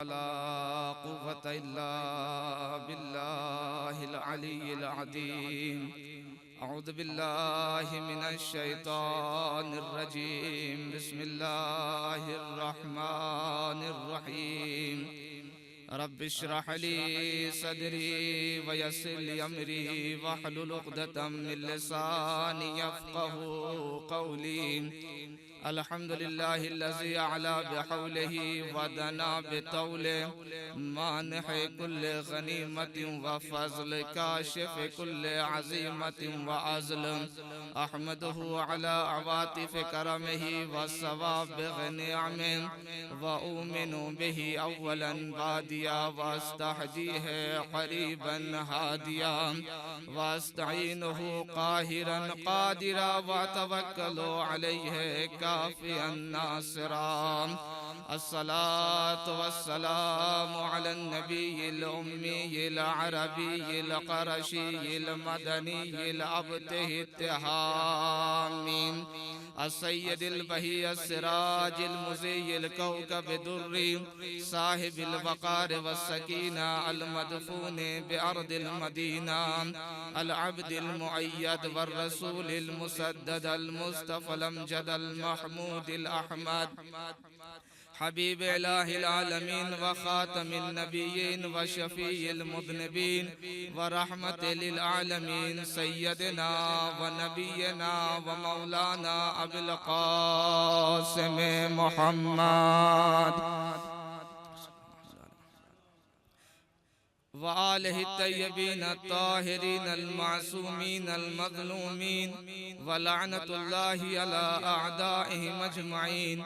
ولا قوة إلا بالله العلي العظيم. أعوذ بالله من الشيطان الرجيم. بسم الله الرحمن الرحيم. رب اشرح لي صدري ويسر لي أمري واحلل عقدة من لساني يفقهوا قولي. الحمد لله الذي أعلى بحوله ودنا بطوله، مانح كل غنيمة وفضل، كاشف كل عزيمة وعزل. أحمده على عواطف كرمه وصوابغ نعمه، وأؤمن به أولا باديا واستحجيه قريبا هاديا، واستعينه قاهرا قادرا واتوكل عليه كافيا ناصرا. الصلاة والسلام على النبي الأمي العربي القرشي المدني الأبته التهامي، السيد البهي السراج المزي الكوكب الدري، صاحب الوقار والسكينة المدفون بأرض المدينة، العبد المؤيد والرسول المسدد المصطفى الأمجد المحمود الأحمد، حبيب إله العالمين وخاتم النبيين وشفيع المذنبين ورحمة للعالمين، سيدنا ونبينا ومولانا أبي القاسم محمد وآله الطيبين الطاهرين المعصومين المظلومين، ولعنة الله على أعدائهم أجمعين.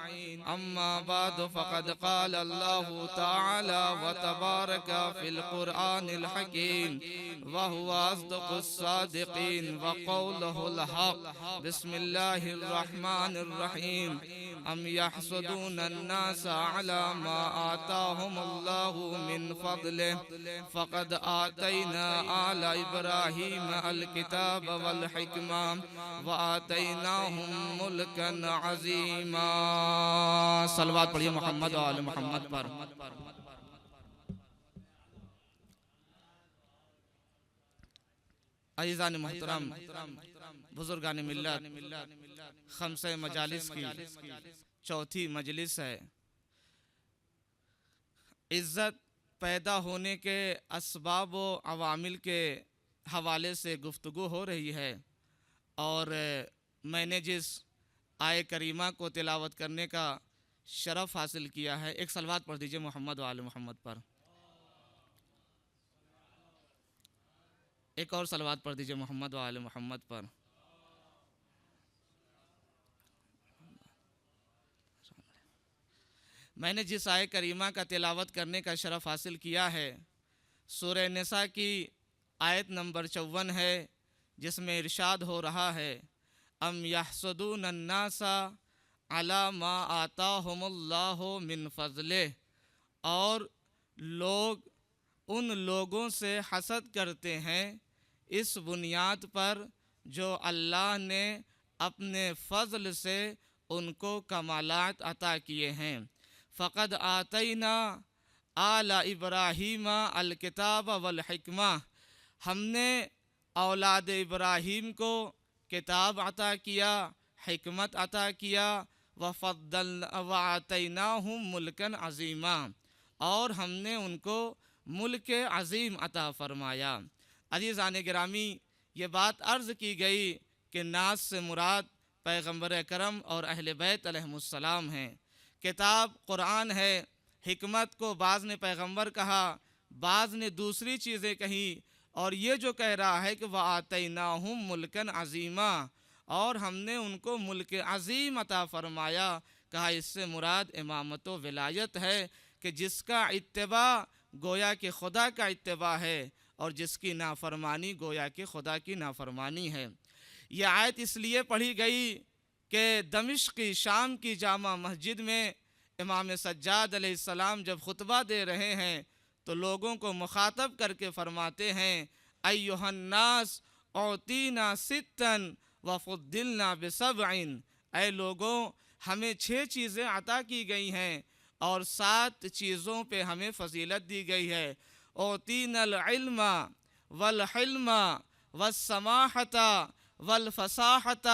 أما بعد، فقد قال الله تعالى وتبارك في القرآن الحكيم، وهو أصدق الصادقين وقوله الحق. بسم الله الرحمن الرحيم. أم يحسدون الناس على ما آتاهم الله من فضله، فقد آتينا آل إبراهيم الكتاب والحكمة وآتيناهم ملكا عظيما. صلوات پڑھیے محمد و آل محمد پر. عزیزان محترم، بزرگان ملت، خمسہ مجالس کی چوتھی مجلس ہے. عزت پیدا ہونے کے اسباب و عوامل کے حوالے سے گفتگو ہو رہی ہے، اور میں نے جس آیہ کریمہ کو تلاوت کرنے کا شرف حاصل کیا ہے، ایک صلوات پڑھ دیجئے محمد و آل محمد پر. ایک اور صلوات پڑھ دیجئے محمد و آل محمد پر. میں نے جس آیہ کریمہ کا تلاوت کرنے کا شرف حاصل کیا ہے، سورہ نساء کی آیت نمبر 54 ہے، جس میں ارشاد ہو رہا ہے: ام یحسدون الناس علی ما آتاہم اللہ من فضلہ. اور لوگ ان لوگوں سے حسد کرتے ہیں اس بنیاد پر جو اللہ نے اپنے فضل سے ان کو کمالات عطا کیے ہیں. فقد آتینا آل ابراہیم الکتاب والحکمہ. ہم نے اولاد ابراہیم کو کتاب عطا کیا، حکمت عطا کیا. وآتیناہم ملکا عظیما. اور ہم نے ان کو ملک عظیم عطا فرمایا. عزیزان گرامی، یہ بات عرض کی گئی کہ ناس سے مراد پیغمبر اکرم اور اہل بیت علیہم السلام ہیں. کتاب قرآن ہے. حکمت کو بعض نے پیغمبر کہا، بعض نے دوسری چیزیں کہیں، اور یہ جو کہہ رہا ہے کہ وَآتَيْنَاهُمْ مُلْكًا عَظِيمًا، اور ہم نے ان کو ملک عظیم عطا فرمایا. کہا اس سے مراد امامت و ولایت ہے، کہ جس کا اتباع گویا کہ خدا کا اتباع ہے، اور جس کی نافرمانی گویا کہ خدا کی نافرمانی ہے. یہ آیت اس لیے پڑھی گئی کہ دمشق کی شام کی جامع مسجد میں امام سجاد علیہ السلام جب خطبہ دے رہے ہیں تو لوگوں کو مخاطب کر کے فرماتے ہیں: ایھا الناس اعطینا ستا وفضلنا بسبع. اے لوگوں، ہمیں 6 چیزیں عطا کی گئی ہیں اور 7 چیزوں پہ ہمیں فضیلت دی گئی ہے۔ اوتینا العلم والحلم والسماحۃ والفصاحۃ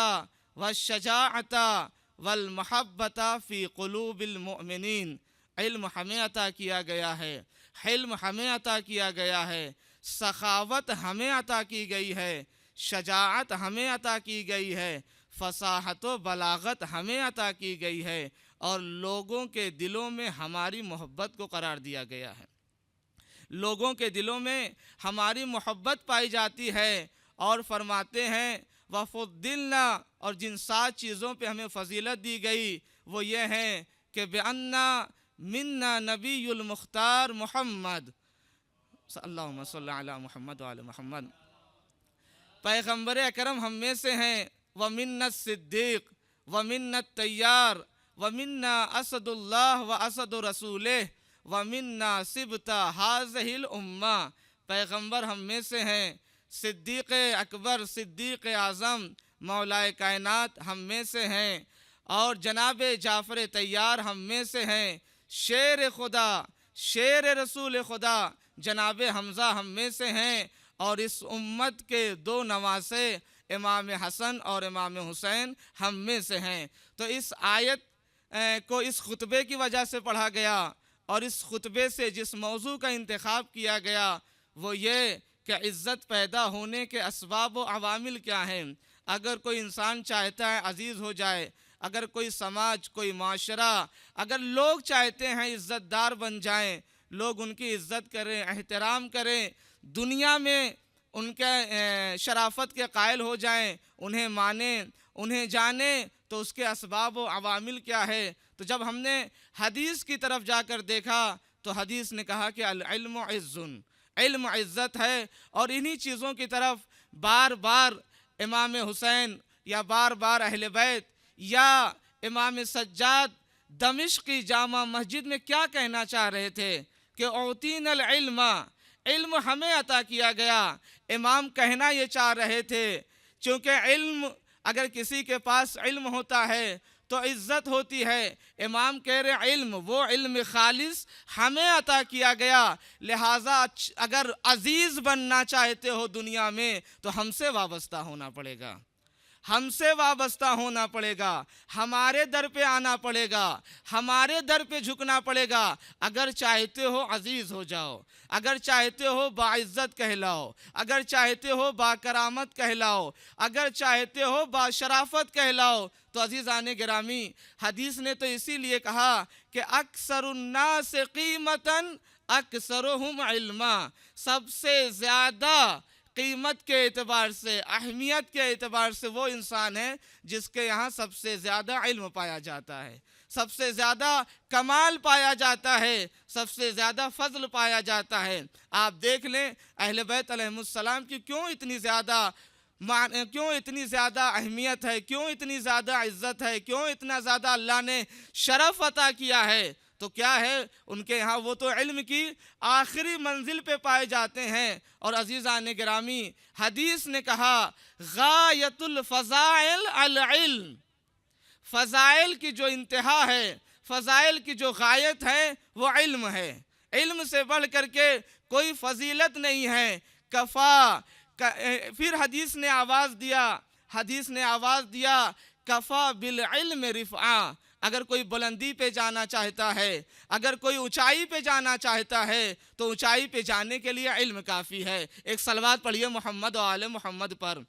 والشجاعۃ والمحبۃ فی قلوب المؤمنین۔ علم ہمیں عطا کیا گیا ہے، حلم ہمیں عطا کیا گیا ہے، سخاوت ہمیں عطا کی گئی ہے، شجاعت ہمیں عطا کی گئی ہے، فصاحت و بلاغت ہمیں عطا کی گئی ہے، اور لوگوں کے دلوں میں ہماری محبت کو قرار دیا گیا ہے۔ لوگوں کے دلوں میں ہماری محبت پائی جاتی ہے، اور فرماتے ہیں وَفُضِّلْنَا، اور جن 7 چیزوں پہ ہمیں فضیلت دی گئی وہ یہ ہیں کہ بِأَنَّا مِنَّا نَبِيُّ الْمُخْتَارِ محمد، اللہم صلی علی محمد وعلی محمد، پیغمبر اکرم ہم میں سے ہیں، وَمِنَّا الصِّدِّيقُ وَمِنَّا الطَّيَّارُ وَمِنَّا اسد اللہ واسد رسولہ وَمِنَّا سِبْطَ هَذِهِ الْأُمَّةِ، پیغمبر ہم میں سے ہیں، صدیق اکبر صدیق اعظم مولائے کائنات ہم میں سے ہیں، اور جناب جعفر طیار ہم میں سے ہیں، شیر خدا شیر رسول خدا جناب حمزہ ہم میں سے ہیں، اور اس امت کے 2 نواسے امام حسن اور امام حسین ہم میں سے ہیں۔ تو اس آیت کو اس خطبے کی وجہ سے پڑھا گیا، اور اس خطبے سے جس موضوع کا انتخاب کیا گیا وہ یہ کہ عزت پیدا ہونے کے اسباب و عوامل کیا ہیں۔ اگر کوئی انسان چاہتا ہے عزیز ہو جائے، اگر کوئی سماج، کوئی معاشرہ، اگر لوگ چاہتے ہیں عزت دار بن جائیں، لوگ ان کی عزت کریں، احترام کریں، دنیا میں ان کے شرافت کے قائل ہو جائیں، انہیں مانیں، انہیں جانیں، تو اس کے اسباب و عوامل کیا ہے؟ تو جب ہم نے حدیث کی طرف جا کر دیکھا تو حدیث نے کہا کہ العلم عز، علم عزت ہے، اور انہی چیزوں کی طرف بار بار امام حسین یا بار بار اہل بیت یا امام سجاد دمشقی جامع مسجد میں کیا کہنا چاہ رہے تھے کہ اوتینا العلم، علم ہمیں عطا کیا گیا۔ امام کہنا یہ چاہ رہے تھے چونکہ علم، اگر کسی کے پاس علم ہوتا ہے تو عزت ہوتی ہے۔ امام کہہ رہے علم، وہ علم خالص ہمیں عطا کیا گیا، لہٰذا اگر عزیز بننا چاہتے ہو دنیا میں تو ہم سے وابستہ ہونا پڑے گا، ہم سے وابستہ ہونا پڑے گا، ہمارے در پہ آنا پڑے گا، ہمارے در پہ جھکنا پڑے گا۔ اگر چاہتے ہو عزیز ہو جاؤ، اگر چاہتے ہو باعزت کہلاؤ، اگر چاہتے ہو با کرامت کہلاؤ، اگر چاہتے ہو با شرافت کہلاؤ، تو عزیزان گرامی حدیث نے تو اسی لیے کہا کہ اکثر الناس قیمتاً اکثرہم علما، سب سے زیادہ قیمت کے اعتبار سے، اہمیت کے اعتبار سے وہ انسان ہے جس کے یہاں سب سے زیادہ علم پایا جاتا ہے، سب سے زیادہ کمال پایا جاتا ہے، سب سے زیادہ فضل پایا جاتا ہے۔ آپ دیکھ لیں اہل بیت علیہ السلام کی کیوں اتنی زیادہ اہمیت ہے، کیوں اتنی زیادہ عزت ہے، کیوں اتنا زیادہ اللہ نے شرف عطا کیا ہے؟ تو کیا ہے ان کے یہاں؟ وہ تو علم کی آخری منزل پہ پائے جاتے ہیں۔ اور عزیزان گرامی حدیث نے کہا غایت الفضائل العلم، فضائل کی جو انتہا ہے، فضائل کی جو غایت ہے وہ علم ہے۔ علم سے بڑھ کر کے کوئی فضیلت نہیں ہے۔ کفا، پھر حدیث نے آواز دیا کفا بالعلم رفعہ، اگر کوئی بلندی پہ جانا چاہتا ہے، اگر کوئی اونچائی پہ جانا چاہتا ہے تو اونچائی پہ جانے کے لیے علم کافی ہے۔ ایک صلوات پڑھیے محمد و آل محمد پر۔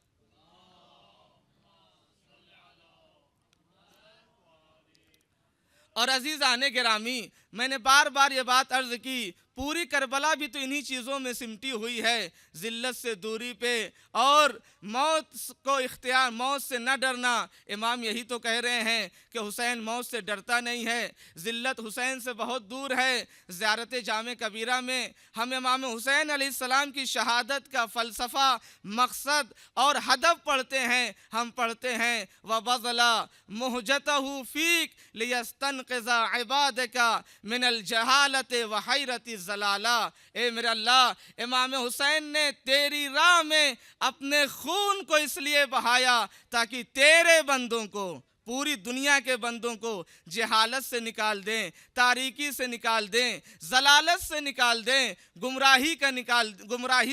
اور عزیزان گرامی میں نے بار بار یہ بات عرض کی، پوری کربلا بھی تو انہی چیزوں میں سمٹی ہوئی ہے، ذلت سے دوری پہ اور موت کو اختیار، موت سے نہ ڈرنا۔ امام یہی تو کہہ رہے ہیں کہ حسین موت سے ڈرتا نہیں ہے، ذلت حسین سے بہت دور ہے۔ زیارت جامع کبیرہ میں ہم امام حسین علیہ السلام کی شہادت کا فلسفہ، مقصد اور ہدف پڑھتے ہیں۔ ہم پڑھتے ہیں وَبَذَلَ مُحْجَتَهُ فِيكَ لِيَسْتَنْقِذَ عِبَادَكَ مِنَ الْجَهَالَةِ وَحَيْرَةِ الزَّلَالَةِ، اے میرے اللہ، امام حسین نے تیری راہ میں اپنے خون کو اس لیے بہایا تاکہ تیرے بندوں کو پوری دنیا کے بندوں کو جہالت سے نکال دیں، تاریکی سے نکال دیں، ضلالت سے نکال دیں، گمراہی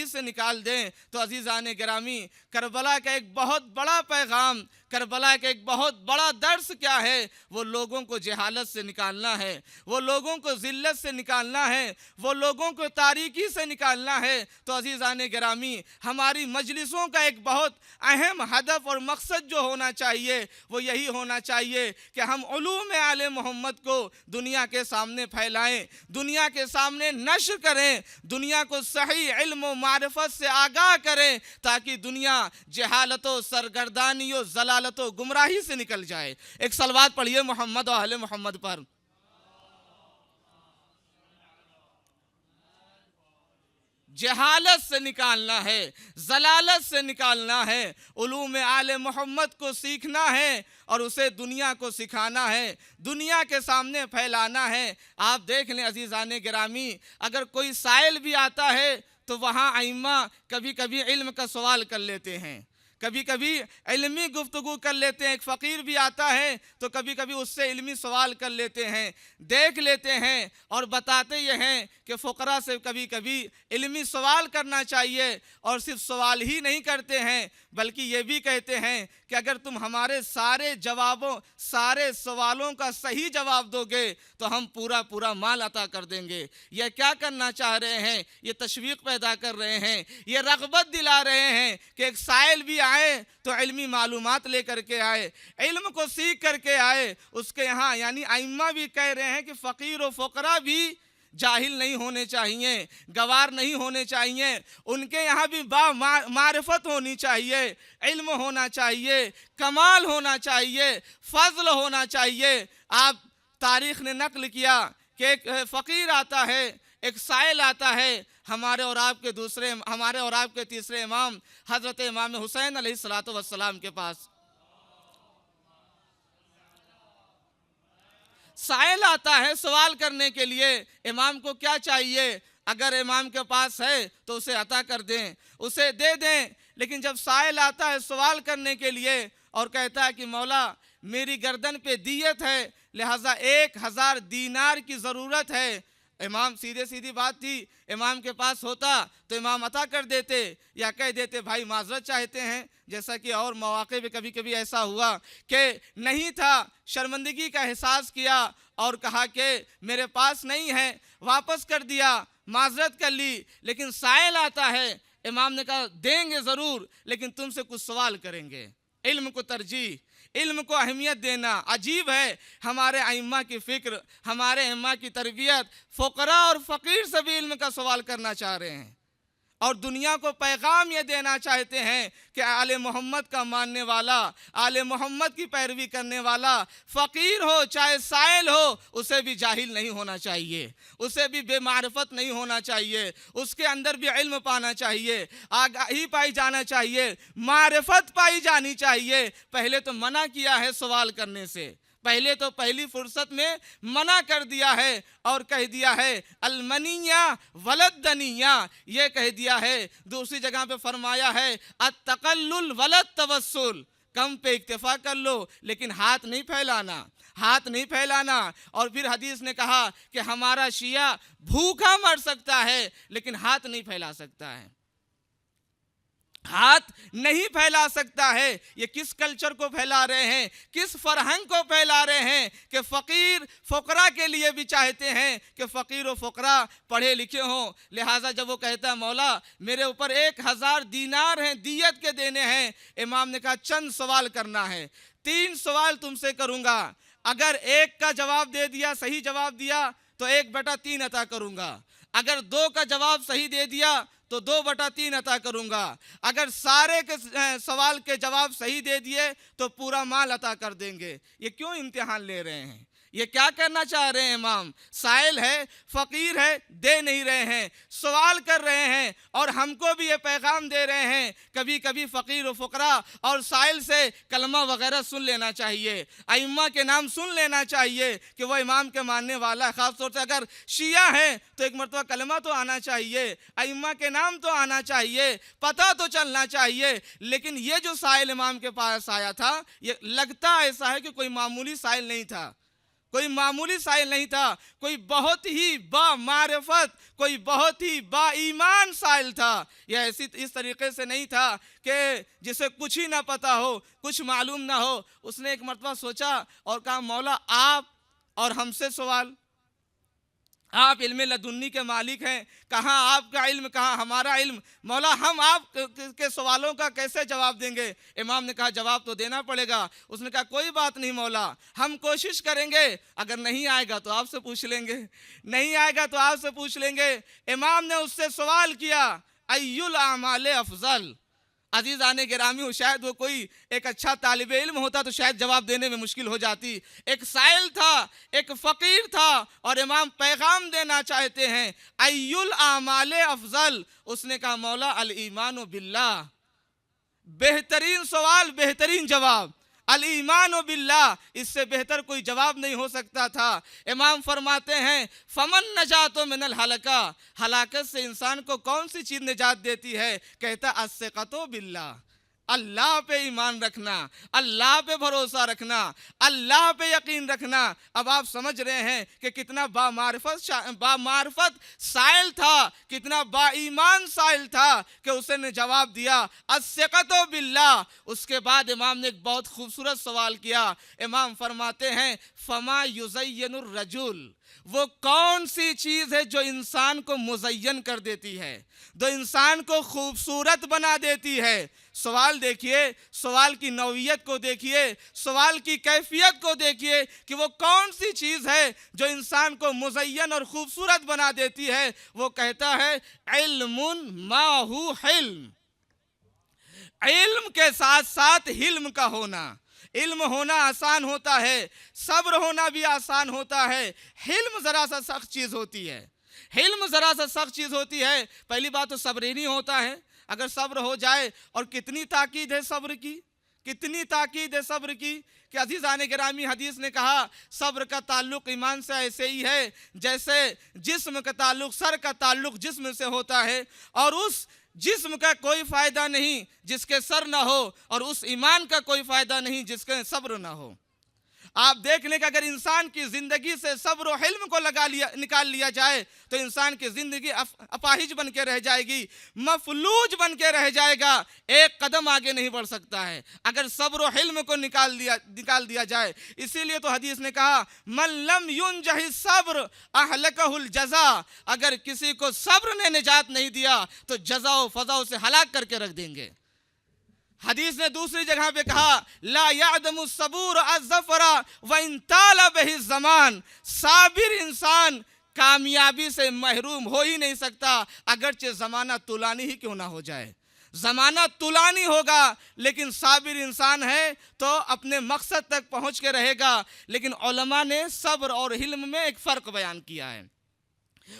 سے نکال دیں۔ تو عزیزان گرامی، کربلا کا ایک بہت بڑا پیغام، کربلا کا ایک بہت بڑا درس کیا ہے؟ وہ لوگوں کو جہالت سے نکالنا ہے، وہ لوگوں کو ذلت سے نکالنا ہے، وہ لوگوں کو تاریکی سے نکالنا ہے۔ تو عزیزان گرامی، ہماری مجلسوں کا ایک بہت اہم ہدف اور مقصد جو ہونا چاہیے وہ یہی ہونا چاہیے کہ ہم علوم آل محمد کو دنیا کے سامنے پھیلائیں، دنیا کے سامنے نشر کریں، دنیا کو صحیح علم و معرفت سے آگاہ کریں، تاکہ دنیا جہالت و سرگردانی و ضلالت و گمراہی سے نکل جائے۔ ایک صلوات پڑھیے محمد و اہل محمد پر۔ جہالت سے نکالنا ہے، ضلالت سے نکالنا ہے، علوم آل محمد کو سیکھنا ہے اور اسے دنیا کو سکھانا ہے، دنیا کے سامنے پھیلانا ہے۔ آپ دیکھ لیں عزیزان گرامی، اگر کوئی سائل بھی آتا ہے تو وہاں ائمہ کبھی کبھی علم کا سوال کر لیتے ہیں، کبھی کبھی علمی گفتگو کر لیتے ہیں۔ ایک فقیر بھی آتا ہے تو کبھی کبھی اس سے علمی سوال کر لیتے ہیں، دیکھ لیتے ہیں، اور بتاتے یہ ہیں کہ فقراء سے کبھی کبھی علمی سوال کرنا چاہیے، اور صرف سوال ہی نہیں کرتے ہیں بلکہ یہ بھی کہتے ہیں کہ اگر تم ہمارے سارے سوالوں کا صحیح جواب دو گے تو ہم پورا مال عطا کر دیں گے۔ یہ کیا کرنا چاہ رہے ہیں؟ یہ تشویق پیدا کر رہے ہیں، یہ رغبت دلا رہے ہیں کہ ایک سائل بھی آئے تو علمی معلومات لے کر کے آئے، علم کو سیکھ کر کے آئے۔ اس کے یہاں یعنی ائمہ بھی کہہ رہے ہیں کہ فقیر و فقراء بھی جاہل نہیں ہونے چاہیے، گوار نہیں ہونے چاہیے، ان کے یہاں بھی معرفت ہونی چاہیے، علم ہونا چاہیے، کمال ہونا چاہیے، فضل ہونا چاہیے۔ آپ تاریخ نے نقل کیا کہ ایک فقیر آتا ہے، ایک سائل آتا ہے ہمارے اور آپ کے تیسرے امام حضرت امام حسین علیہ السلام کے پاس۔ سائل آتا ہے سوال کرنے کے لیے، امام کو کیا چاہیے؟ اگر امام کے پاس ہے تو اسے عطا کر دیں، اسے دے دیں۔ لیکن جب سائل آتا ہے سوال کرنے کے لیے اور کہتا ہے کہ مولا میری گردن پہ دیت ہے، لہٰذا 1000 دینار کی ضرورت ہے، امام سیدھی بات تھی، امام کے پاس ہوتا تو امام عطا کر دیتے، یا کہہ دیتے بھائی معذرت چاہتے ہیں، جیسا کہ اور مواقع میں کبھی کبھی ایسا ہوا کہ نہیں تھا، شرمندگی کا احساس کیا اور کہا کہ میرے پاس نہیں ہے، واپس کر دیا، معذرت کر لی۔ لیکن سائل آتا ہے، امام نے کہا دیں گے ضرور لیکن تم سے کچھ سوال کریں گے۔ علم کو ترجیح، علم کو اہمیت دینا۔ عجیب ہے ہمارے ائمہ کی فکر، ہمارے ائمہ کی تربیت، فقراء اور فقیر سے بھی علم کا سوال کرنا چاہ رہے ہیں، اور دنیا کو پیغام یہ دینا چاہتے ہیں کہ آل محمد کا ماننے والا، آل محمد کی پیروی کرنے والا، فقیر ہو چاہے سائل ہو، اسے بھی جاہل نہیں ہونا چاہیے، اسے بھی بے معرفت نہیں ہونا چاہیے، اس کے اندر بھی علم پانا چاہیے، آگاہی پائی جانا چاہیے، معرفت پائی جانی چاہیے۔ پہلے تو منع کیا ہے سوال کرنے سے، پہلی فرصت میں منع کر دیا ہے اور کہہ دیا ہے المنیہ ولد دنیہ، یہ کہہ دیا ہے۔ دوسری جگہ پہ فرمایا ہے التقلل ولد توسل، کم پہ اکتفا کر لو لیکن ہاتھ نہیں پھیلانا۔ اور پھر حدیث نے کہا کہ ہمارا شیعہ بھوکا مر سکتا ہے لیکن ہاتھ نہیں پھیلا سکتا ہے، ہاتھ نہیں پھیلا سکتا ہے۔ یہ کس کلچر کو پھیلا رہے ہیں، کس فرہنگ کو پھیلا رہے ہیں کہ فقیر فقراء کے لیے بھی چاہتے ہیں کہ فقیر و فقراء پڑھے لکھے ہوں۔ لہٰذا جب وہ کہتا ہے مولا میرے اوپر 1000 دینار ہیں دیت کے دینے ہیں، امام نے کہا چند سوال کرنا ہے، 3 سوال تم سے کروں گا، اگر ایک کا جواب دے دیا، صحیح جواب دیا تو 1/3 عطا کروں گا، اگر 2 کا جواب صحیح دے دیا تو 2/3 عطا کروں گا، اگر سارے کے سوال کے جواب صحیح دے دیے تو پورا مال عطا کر دیں گے۔ یہ کیوں امتحان لے رہے ہیں؟ یہ کیا کرنا چاہ رہے ہیں امام؟ سائل ہے، فقیر ہے، دے نہیں رہے ہیں، سوال کر رہے ہیں، اور ہم کو بھی یہ پیغام دے رہے ہیں کبھی کبھی فقیر و فقراء اور سائل سے کلمہ وغیرہ سن لینا چاہیے، ائمہ کے نام سن لینا چاہیے کہ وہ امام کے ماننے والا ہے۔ خاص طور سے اگر شیعہ ہیں تو ایک مرتبہ کلمہ تو آنا چاہیے، ائمہ کے نام تو آنا چاہیے، پتہ تو چلنا چاہیے۔ لیکن یہ جو سائل امام کے پاس آیا تھا، یہ لگتا ایسا ہے کہ کوئی معمولی سائل نہیں تھا، کوئی معمولی سائل نہیں تھا، کوئی بہت ہی با معرفت، کوئی بہت ہی با ایمان سائل تھا۔ یہ اس طریقے سے نہیں تھا کہ جسے کچھ ہی نہ پتا ہو، کچھ معلوم نہ ہو۔ اس نے ایک مرتبہ سوچا اور کہا مولا آپ اور ہم سے سوال، آپ علم لدنی کے مالک ہیں، کہاں آپ کا علم کہاں ہمارا علم، مولا ہم آپ کے سوالوں کا کیسے جواب دیں گے؟ امام نے کہا جواب تو دینا پڑے گا۔ اس نے کہا کوئی بات نہیں مولا، ہم کوشش کریں گے، اگر نہیں آئے گا تو آپ سے پوچھ لیں گے، نہیں آئے گا تو آپ سے پوچھ لیں گے۔ امام نے اس سے سوال کیا ای الاعمال افضل؟ عزیزان گرامی، شاید وہ کوئی ایک اچھا طالب علم ہوتا تو شاید جواب دینے میں مشکل ہو جاتی۔ ایک سائل تھا، ایک فقیر تھا، اور امام پیغام دینا چاہتے ہیں ای الاعمال افضل؟ اس نے کہا مولا الایمان باللہ۔ بہترین سوال، بہترین جواب، الایمان باللہ، اس سے بہتر کوئی جواب نہیں ہو سکتا تھا۔ امام فرماتے ہیں فمن نجات من الہلکہ، ہلاکت سے انسان کو کون سی چیز نجات دیتی ہے؟ کہتا الثقۃ باللہ، اللہ پہ ایمان رکھنا، اللہ پہ بھروسہ رکھنا، اللہ پہ یقین رکھنا۔ اب آپ سمجھ رہے ہیں کہ کتنا با معرفت سائل تھا، کتنا با ایمان سائل تھا کہ اسے نے جواب دیا الثقۃ باللہ۔ اس کے بعد امام نے ایک بہت خوبصورت سوال کیا۔ امام فرماتے ہیں فما یزین الرجل، وہ کون سی چیز ہے جو انسان کو مزین کر دیتی ہے، جو انسان کو خوبصورت بنا دیتی ہے؟ سوال دیکھیے، سوال کی نوعیت کو دیکھیے، سوال کی کیفیت کو دیکھیے کہ وہ کون سی چیز ہے جو انسان کو مزین اور خوبصورت بنا دیتی ہے۔ وہ کہتا ہے علم ماہو حلم، علم کے ساتھ ساتھ حلم کا ہونا۔ علم ہونا آسان ہوتا ہے، صبر ہونا بھی آسان ہوتا ہے، حلم ذرا سا سخت چیز ہوتی ہے، حلم ذرا سا سخت چیز ہوتی ہے۔ پہلی بات تو صبر ہی نہیں ہوتا ہے۔ اگر صبر ہو جائے، اور کتنی تاکید ہے صبر کی، کتنی تاکید ہے صبر کی کہ عزیزان گرامی، حدیث نے کہا صبر کا تعلق ایمان سے ایسے ہی ہے جیسے جسم کا تعلق، سر کا تعلق جسم سے ہوتا ہے، اور اس جسم کا کوئی فائدہ نہیں جس کے سر نہ ہو، اور اس ایمان کا کوئی فائدہ نہیں جس کے صبر نہ ہو۔ آپ دیکھ لیں کہ اگر انسان کی زندگی سے صبر و حلم کو نکال لیا جائے تو انسان کی زندگی اپاہج بن کے رہ جائے گی، مفلوج بن کے رہ جائے گا، ایک قدم آگے نہیں بڑھ سکتا ہے اگر صبر و حلم کو نکال دیا جائے۔ اسی لیے تو حدیث نے کہا من لم ینجح الصبر اہلکہ الجزا، اگر کسی کو صبر نے نجات نہیں دیا تو جزا و فضا اسے ہلاک کر کے رکھ دیں گے۔ حدیث نے دوسری جگہ پہ کہا لا یعدم الصبور الظفر وان طال به الزمان، صابر انسان کامیابی سے محروم ہو ہی نہیں سکتا اگرچہ زمانہ طولانی ہی کیوں نہ ہو جائے۔ زمانہ طولانی ہوگا لیکن صابر انسان ہے تو اپنے مقصد تک پہنچ کے رہے گا۔ لیکن علماء نے صبر اور حلم میں ایک فرق بیان کیا ہے،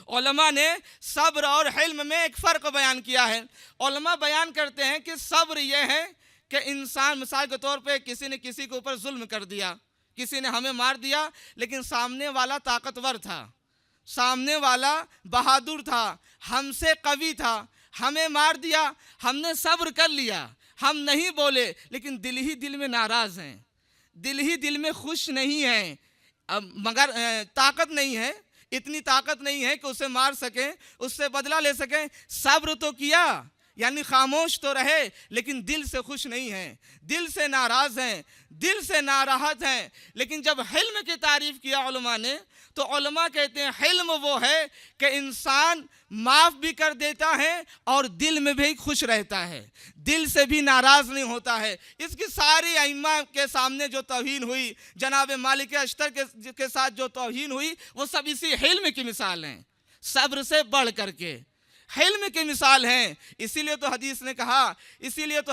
علماء نے صبر اور حلم میں ایک فرق بیان کیا ہے۔ علماء بیان کرتے ہیں کہ صبر یہ ہے کہ انسان، مثال کے طور پہ کسی نے کسی کے اوپر ظلم کر دیا، کسی نے ہمیں مار دیا، لیکن سامنے والا طاقتور تھا، سامنے والا بہادر تھا، ہم سے قوی تھا، ہمیں مار دیا، ہم نے صبر کر لیا، ہم نہیں بولے، لیکن دل ہی دل میں ناراض ہیں، دل ہی دل میں خوش نہیں ہیں، مگر طاقت نہیں ہے، اتنی طاقت نہیں ہے کہ اسے مار سکیں، اس سے بدلہ لے سکیں۔ صبر تو کیا، یعنی خاموش تو رہے، لیکن دل سے خوش نہیں ہیں، دل سے ناراض ہیں، دل سے ناراحت ہیں۔ لیکن جب حلم کی تعریف کیا علماء نے تو علماء کہتے ہیں حلم وہ ہے کہ انسان معاف بھی کر دیتا ہے اور دل میں بھی خوش رہتا ہے، دل سے بھی ناراض نہیں ہوتا ہے۔ اس کی ساری ائمہ کے سامنے جو توہین ہوئی، جناب مالک اشتر کے ساتھ جو توہین ہوئی، وہ سب اسی حلم کی مثال ہیں، صبر سے بڑھ کر کے۔ حلم کی مثال ہیں۔ اسی لیے تو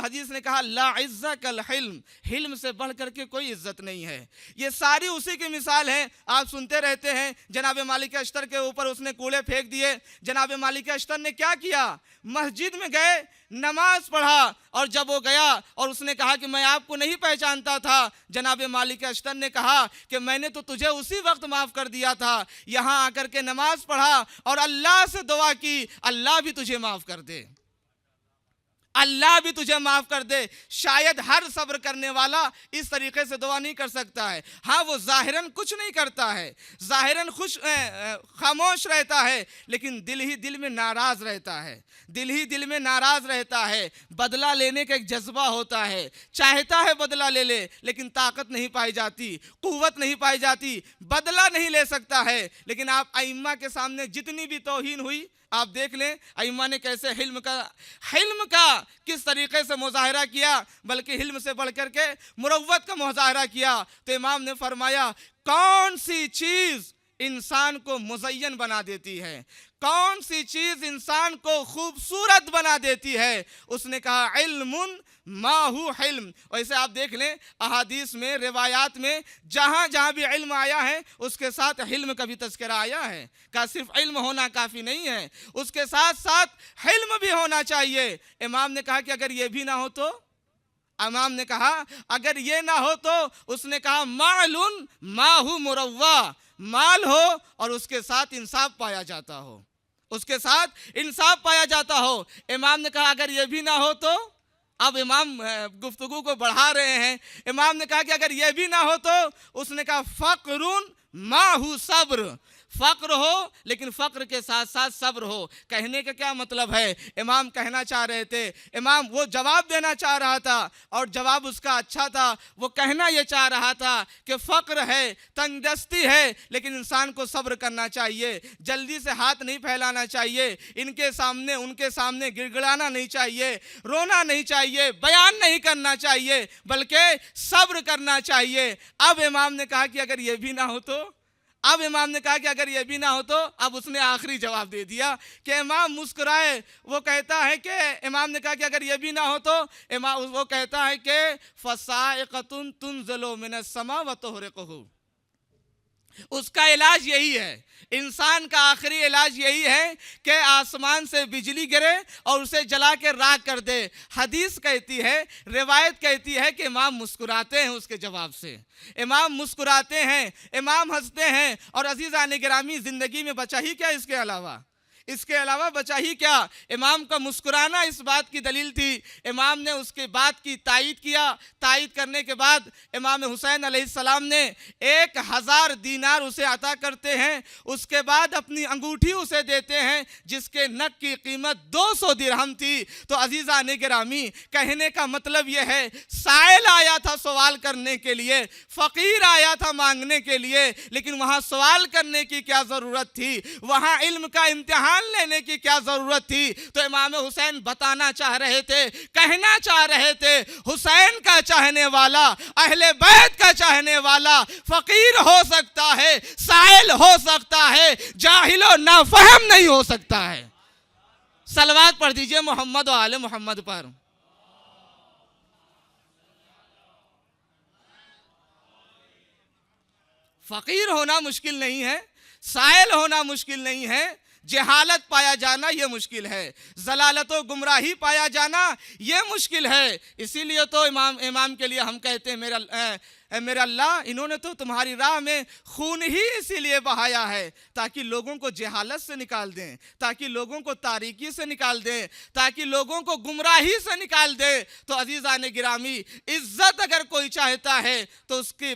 حدیث نے کہا لا عزت کالحلم، حلم سے بڑھ کر کے کوئی عزت نہیں ہے۔ یہ ساری اسی کی مثال ہے۔ آپ سنتے رہتے ہیں جناب مالک اشتر کے اوپر اس نے کوڑے پھینک دیے۔ جناب مالک اشتر نے کیا کیا؟ مسجد میں گئے، نماز پڑھا، اور جب وہ گیا اور اس نے کہا کہ میں آپ کو نہیں پہچانتا تھا، جناب مالک اشتر نے کہا کہ میں نے تو تجھے اسی وقت معاف کر دیا تھا، یہاں آ کر کے نماز پڑھا اور اللہ سے دعا کی اللہ بھی تجھے معاف کر دے، اللہ بھی تجھے معاف کر دے۔ شاید ہر صبر کرنے والا اس طریقے سے دعا نہیں کر سکتا ہے۔ ہاں وہ ظاہراً کچھ نہیں کرتا ہے، ظاہراً خاموش رہتا ہے، لیکن دل ہی دل میں ناراض رہتا ہے، دل ہی دل میں ناراض رہتا ہے۔ بدلہ لینے کا ایک جذبہ ہوتا ہے، چاہتا ہے بدلہ لے لے، لیکن طاقت نہیں پائی جاتی، قوت نہیں پائی جاتی، بدلہ نہیں لے سکتا ہے۔ لیکن آپ ائمہ کے سامنے جتنی بھی توہین ہوئی، آپ دیکھ لیں ائمہ نے کیسے حلم کا کس طریقے سے مظاہرہ کیا، بلکہ حلم سے بڑھ کر کے مروت کا مظاہرہ کیا۔ تو امام نے فرمایا کون سی چیز انسان کو مزین بنا دیتی ہے، کون سی چیز انسان کو خوبصورت بنا دیتی ہے؟ اس نے کہا علم ما ہو حلم۔ ویسے آپ دیکھ لیں احادیث میں، روایات میں جہاں جہاں بھی علم آیا ہے اس کے ساتھ حلم کا بھی تذکرہ آیا ہے۔ کہ صرف علم ہونا کافی نہیں ہے، اس کے ساتھ ساتھ حلم بھی ہونا چاہیے۔ امام نے کہا کہ اگر یہ بھی نہ ہو تو، امام نے کہا اگر یہ نہ ہو تو، اس نے کہا مال ما ہو مروہ، مال ہو اور اس کے ساتھ انصاف پایا جاتا ہو، اس کے ساتھ انصاف پایا جاتا ہو۔ امام نے کہا اگر یہ بھی نہ ہو تو، اب امام گفتگو کو بڑھا رہے ہیں۔ امام نے کہا کہ اگر یہ بھی نہ ہو تو، اس نے کہا فقر ما ہو صبر، فقر ہو لیکن فقر کے ساتھ ساتھ صبر ہو۔ کہنے کا کیا مطلب ہے؟ امام کہنا چاہ رہے تھے، امام وہ جواب دینا چاہ رہا تھا اور جواب اس کا اچھا تھا۔ وہ کہنا یہ چاہ رہا تھا کہ فقر ہے، تنگ دستی ہے، لیکن انسان کو صبر کرنا چاہیے، جلدی سے ہاتھ نہیں پھیلانا چاہیے، ان کے سامنے گڑ گڑانا نہیں چاہیے، رونا نہیں چاہیے، بیان نہیں کرنا چاہیے، بلکہ صبر کرنا چاہیے۔ اب امام نے کہا کہ اگر یہ بھی نہ ہو تو، اب اس نے آخری جواب دے دیا کہ امام مسکرائے۔ وہ کہتا ہے کہ امام نے کہا کہ اگر یہ بھی نہ ہو تو، وہ کہتا ہے کہ فَصَائِقَةٌ تُنزِلُ مِنَ السَّمَاءِ وَتُحْرِقُهُ۔ اس کا علاج یہی ہے، انسان کا آخری علاج یہی ہے کہ آسمان سے بجلی گرے اور اسے جلا کے راکھ کر دے۔ حدیث کہتی ہے، روایت کہتی ہے کہ امام مسکراتے ہیں اس کے جواب سے، امام مسکراتے ہیں، امام ہنستے ہیں۔ اور عزیزان گرامی، زندگی میں بچا ہی کیا اس کے علاوہ بچا ہی کیا؟ امام کا مسکرانا اس بات کی دلیل تھی۔ امام نے اس کے بات کی تائید کیا، تائید کرنے کے بعد امام حسین علیہ السلام نے 1000 دینار اسے عطا کرتے ہیں۔ اس کے بعد اپنی انگوٹھی اسے دیتے ہیں جس کے نک کی قیمت 200 درہم تھی۔ تو عزیزان گرامی، کہنے کا مطلب یہ ہے، سائل آیا تھا سوال کرنے کے لیے، فقیر آیا تھا مانگنے کے لیے، لیکن وہاں سوال کرنے کی کیا ضرورت تھی؟ وہاں علم کا امتحان لینے کی کیا ضرورت تھی؟ تو امام حسین بتانا چاہ رہے تھے، کہنا چاہ رہے تھے، حسین کا چاہنے والا، اہل بیت کا چاہنے والا فقیر ہو سکتا ہے، سائل ہو سکتا ہے، جاہل و نافہم نہیں ہو سکتا ہے۔ صلوات پڑھ دیجئے محمد و آل محمد پر۔ فقیر ہونا مشکل نہیں ہے، سائل ہونا مشکل نہیں ہے، جہالت پایا جانا یہ مشکل ہے، ضلالت و گمراہی پایا جانا یہ مشکل ہے۔ اسی لیے تو امام کے لیے ہم کہتے ہیں میرا اللہ، انہوں نے تو تمہاری راہ میں خون ہی اسی لیے بہایا ہے تاکہ لوگوں کو جہالت سے نکال دیں، تاکہ لوگوں کو تاریکی سے نکال دیں، تاکہ لوگوں کو گمراہی سے نکال دیں۔ تو عزیزان گرامی، عزت اگر کوئی چاہتا ہے تو اس کی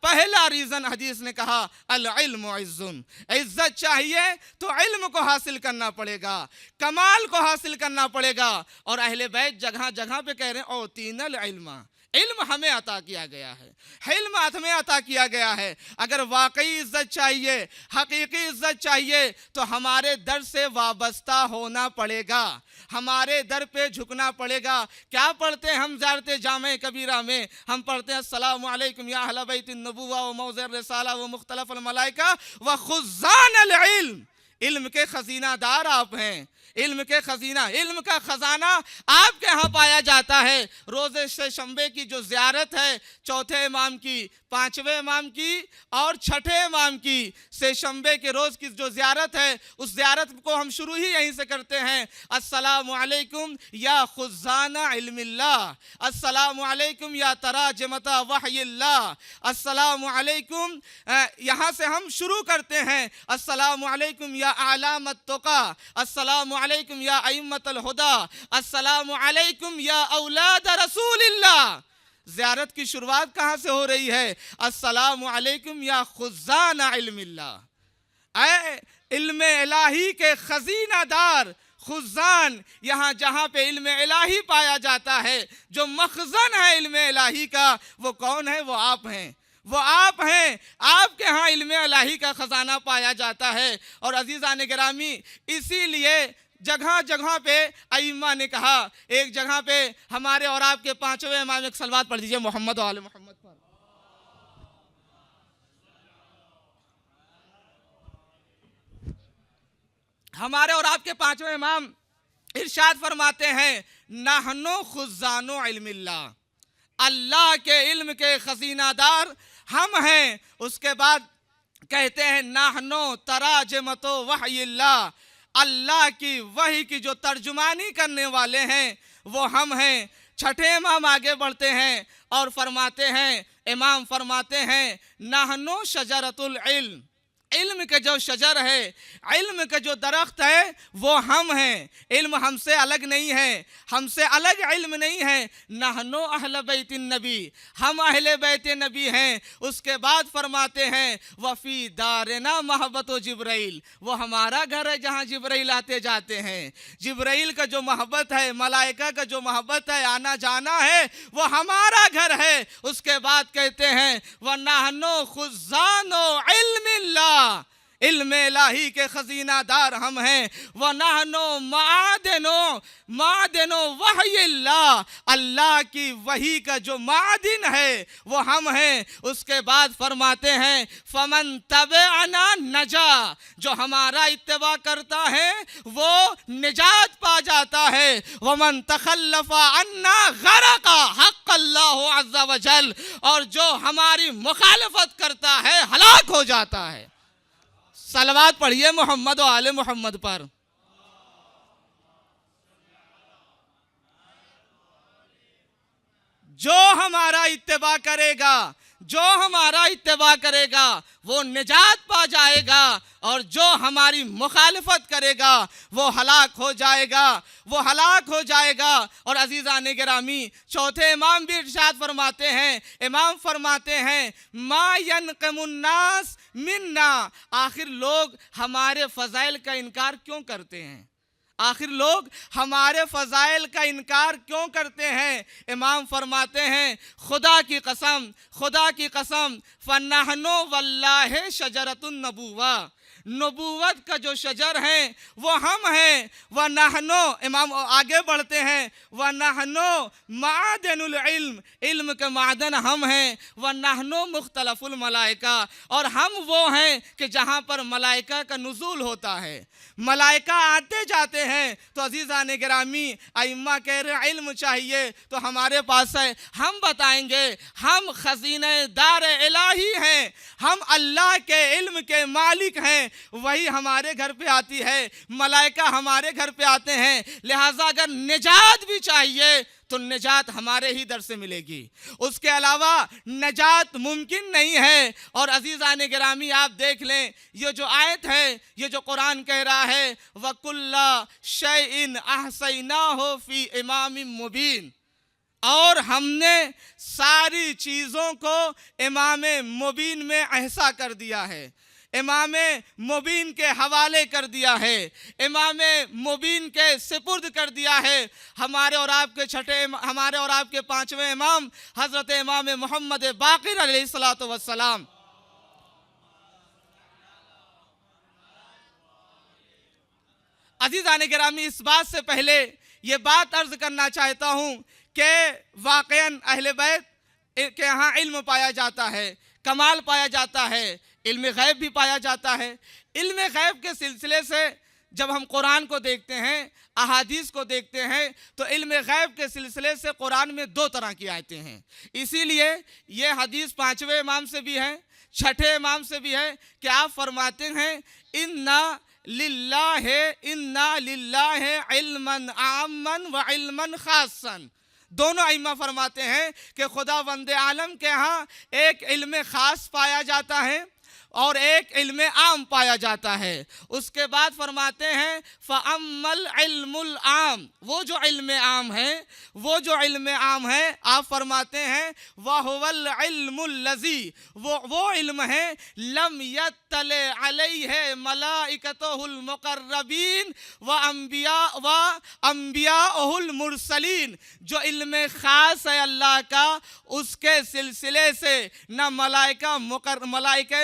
پہلا ریزن حدیث نے کہا العلم عز، عزت چاہیے تو علم کو حاصل کرنا پڑے گا، کمال کو حاصل کرنا پڑے گا۔ اور اہل بیت جگہ جگہ پہ کہہ رہے ہیں اوتینا العلم، علم ہمیں عطا کیا گیا ہے، علم ہمیں عطا کیا گیا ہے۔ اگر واقعی عزت چاہیے، حقیقی عزت چاہیے تو ہمارے در سے وابستہ ہونا پڑے گا، ہمارے در پہ جھکنا پڑے گا۔ کیا پڑھتے ہیں ہم زیارت جامع کبیرہ میں؟ ہم پڑھتے ہیں السلام علیکم یا اہل بیت النبوہ و موضع الرسالہ و مختلف الملائکہ و خزان العلم۔ علم کے خزینہ دار آپ ہیں، علم کے خزینہ، علم کا خزانہ آپ کے ہاں پایا جاتا ہے۔ روز سے شنبے کی جو زیارت ہے، چوتھے امام کی، پانچویں امام کی اور چھٹے امام کی، سے شنبے کے روز کی جو زیارت ہے، اس زیارت کو ہم شروع ہی یہیں سے کرتے ہیں۔ السلام علیکم یا خزان علم اللہ، السلام علیکم یا تراجمۃ وحی اللہ، السلام علیکم، یہاں سے ہم شروع کرتے ہیں۔ السلام علیکم یا اعلام التقیٰ، السلام علیکم یا ائمۃ الہدی، السلام علیکم یا اولاد رسول اللہ۔ زیارت کی شروعات کہاں سے ہو رہی ہے؟ السلام علیکم یا خزان علم اللہ، اے علم الہی کے خزینہ دار، خزان، یہاں جہاں پہ علم الہی پایا جاتا ہے، جو مخزن ہے علم الہی کا، وہ کون ہے؟ وہ آپ ہیں، وہ آپ ہیں۔ آپ کے ہاں علم الہی کا خزانہ پایا جاتا ہے۔ اور عزیزان گرامی، اسی لیے جگہ جگہ پہ ائمہ نے کہا، ایک جگہ پہ ہمارے اور آپ کے پانچویں امام، ایک صلوات پڑھ دیجئے محمد و آل محمد پر۔ ہمارے اور آپ کے پانچویں امام ارشاد فرماتے ہیں، نحنو خزان علم اللہ، اللہ کے علم کے خزینہ دار ہم ہیں۔ اس کے بعد کہتے ہیں، نحنو تراجمۃ وحی اللہ، اللہ کی وحی کی جو ترجمانی کرنے والے ہیں وہ ہم ہیں۔ چھٹے امام آگے بڑھتے ہیں اور فرماتے ہیں، امام فرماتے ہیں، نحنو شجرۃ العلم، علم کے جو شجر ہے، علم کے جو درخت ہے وہ ہم ہیں۔ علم ہم سے الگ نہیں ہے، ہم سے الگ علم نہیں ہے۔ نحنو اہل بیت النبی، ہم اہل بیت نبی ہیں۔ اس کے بعد فرماتے ہیں، وفی دارنا محبت و جبرائیل، وہ ہمارا گھر ہے جہاں جبرائیل آتے جاتے ہیں۔ جبرائیل کا جو محبت ہے، ملائکہ کا جو محبت ہے، آنا جانا ہے، وہ ہمارا گھر ہے۔ اس کے بعد کہتے ہیں، وَنَحْنُ خُزَّانُ عِلْمِ اللَّهِ، علم الہی کے خزینہ دار ہم ہیں۔ وَنَحْنُ مَعْدِنُ وَحْيِ اللَّهِ، اللہ کی وحی کا جو معدن ہے وہ ہم ہیں۔ اس کے بعد فرماتے ہیں، فَمَن تَبِعَنَا نَجَا، جو ہمارا اتباع کرتا ہے وہ نجات پا جاتا ہے۔ وَمَن تَخَلَّفَ عَنَّا غَرَقَ، حق اللہ عز و جل، اور جو ہماری مخالفت کرتا ہے ہلاک ہو جاتا ہے۔ صلوات پڑھیے محمد و آل محمد پر۔ جو ہمارا اتباع کرے گا، جو ہمارا اتباع کرے گا وہ نجات پا جائے گا، اور جو ہماری مخالفت کرے گا وہ ہلاک ہو جائے گا، وہ ہلاک ہو جائے گا۔ اور عزیزان گرامی، چوتھے امام بھی ارشاد فرماتے ہیں، امام فرماتے ہیں، ما ینقم الناس منا، آخر لوگ ہمارے فضائل کا انکار کیوں کرتے ہیں؟ آخر لوگ ہمارے فضائل کا انکار کیوں کرتے ہیں؟ امام فرماتے ہیں، خدا کی قسم، خدا کی قسم، فَنَحْنُ وَاللَّهِ شَجَرَةُ النَّبُوَّةِ، نبوت کا جو شجر ہے وہ ہم ہیں۔ وَنَحْنُ، امام آگے بڑھتے ہیں، وَنَحْنُ مَعْدِنُ الْعِلْمِ، علم کے معدن ہم ہیں۔ وَنَحْنُ مُخْتَلَفُ الْمَلَائِكَةِ، اور ہم وہ ہیں کہ جہاں پر ملائکہ کا نزول ہوتا ہے، ملائکہ آتے جاتے ہیں۔ تو عزیزان گرامی، ائمہ کہہ رہے علم چاہیے تو ہمارے پاس ہے، ہم بتائیں گے، ہم خزینہ دار الہی ہیں، ہم اللہ کے علم کے مالک ہیں۔ وہی ہمارے گھر پہ آتی ہے، ملائکہ ہمارے گھر پہ آتے ہیں، لہٰذا اگر نجات بھی چاہیے تو نجات ہمارے ہی در سے ملے گی، اس کے علاوہ نجات ممکن نہیں ہے۔ اور عزیزان گرامی، آپ دیکھ لیں، یہ جو آیت ہے، یہ جو قرآن کہہ رہا ہے، وَكُلَّ شَيْءٍ أَحْصَيْنَاهُ فِي إِمَامٍ مُبِينٍ، اور ہم نے ساری چیزوں کو امام مبین میں احصا کر دیا ہے، امام مبین کے حوالے کر دیا ہے، امام مبین کے سپرد کر دیا ہے۔ ہمارے اور آپ کے ہمارے اور آپ کے پانچویں امام حضرت امام محمد باقر علیہ السلام، عزیزان گرامی، اس بات سے پہلے یہ بات عرض کرنا چاہتا ہوں کہ واقعاً اہل بیت کے ہاں علم پایا جاتا ہے، کمال پایا جاتا ہے، علم غیب بھی پایا جاتا ہے۔ علم غیب کے سلسلے سے جب ہم قرآن کو دیکھتے ہیں، احادیث کو دیکھتے ہیں، تو علم غیب کے سلسلے سے قرآن میں 2 طرح کی آیتیں ہیں۔ اسی لیے یہ حدیث 5ویں امام سے بھی ہے، 6 امام سے بھی ہے کہ آپ فرماتے ہیں اِنَّا لِلَّهِ عِلْمًا عَامًا وَعِلْمًا خَاصًا۔ دونوں ائمہ فرماتے ہیں کہ خداوند عالم کے ہاں ایک علم خاص پایا جاتا ہے اور ایک علم عام پایا جاتا ہے۔ اس کے بعد فرماتے ہیں فَأَمَّا الْعِلْمُ الْعَامُ، وہ جو علم عام ہے، آپ فرماتے ہیں وَهُوَ الْعِلْمُ الَّذِي، وہ علم ہے لَمْ يَطَّلِعْ عَلَيْهِ مَلَائِكَتُهُ الْمُقَرَّبِينَ وَأَنْبِيَاؤُهُ الْمُرْسَلِينَ، جو علم خاص ہے اللہ کا، اس کے سلسلے سے نہ ملائکہ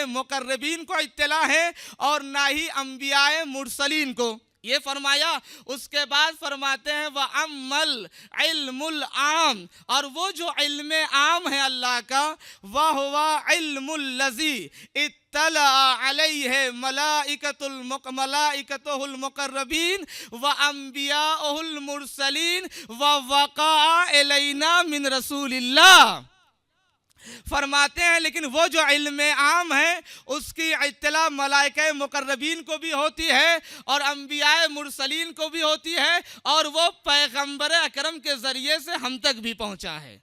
مقربین کو اطلاع ہے اور نہ ہی انبیاء مرسلین کو۔ یہ فرمایا۔ اس کے بعد فرماتے ہیں وَأَمَّا الْعِلْمُ الْعَامُ، اور وہ جو علم عام ہے اللہ کا، وَهُوَ عِلْمُ الَّذِي اطَّلَعَ عَلَيْهِ مَلَائِكَتُهُ الْمُقَرَّبِينَ وَأَنْبِيَاؤُهُ الْمُرْسَلِينَ وَوَقَعَ إِلَيْنَا مِنْ رَسُولِ اللَّهِ۔ فرماتے ہیں لیکن وہ جو علم عام ہے اس کی اطلاع ملائکہ مقربین کو بھی ہوتی ہے اور انبیاء مرسلین کو بھی ہوتی ہے، اور وہ پیغمبر اکرم کے ذریعے سے ہم تک بھی پہنچا ہے۔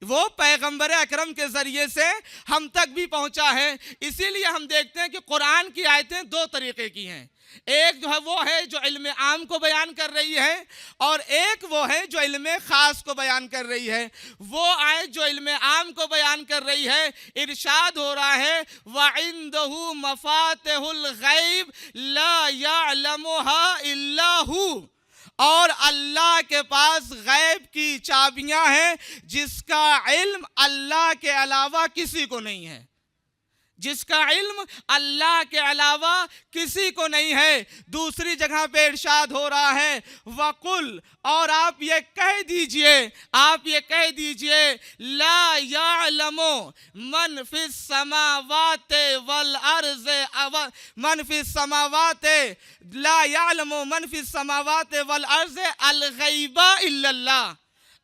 وہ پیغمبر اکرم کے ذریعے سے ہم تک بھی پہنچا ہے۔ اسی لیے ہم دیکھتے ہیں کہ قرآن کی آیتیں 2 طریقے کی ہیں۔ ایک جو ہے وہ ہے جو علم عام کو بیان کر رہی ہے، اور ایک وہ ہے جو علم خاص کو بیان کر رہی ہے۔ وہ آیت جو علم عام کو بیان کر رہی ہے، ارشاد ہو رہا ہے وَعِندَهُ مَفَاتِحُ الْغَيْبِ لَا يَعْلَمُهَا إِلَّا هُوَ، اور اللہ کے پاس غیب کی چابیاں ہیں جس کا علم اللہ کے علاوہ کسی کو نہیں ہے، جس کا علم اللہ کے علاوہ کسی کو نہیں ہے۔ دوسری جگہ پہ ارشاد ہو رہا ہے وَقُلْ، اور آپ یہ کہہ دیجئے لا يعلم من فی السماوات والارض لا يعلم من فی السماوات والارض الغیب الا اللہ۔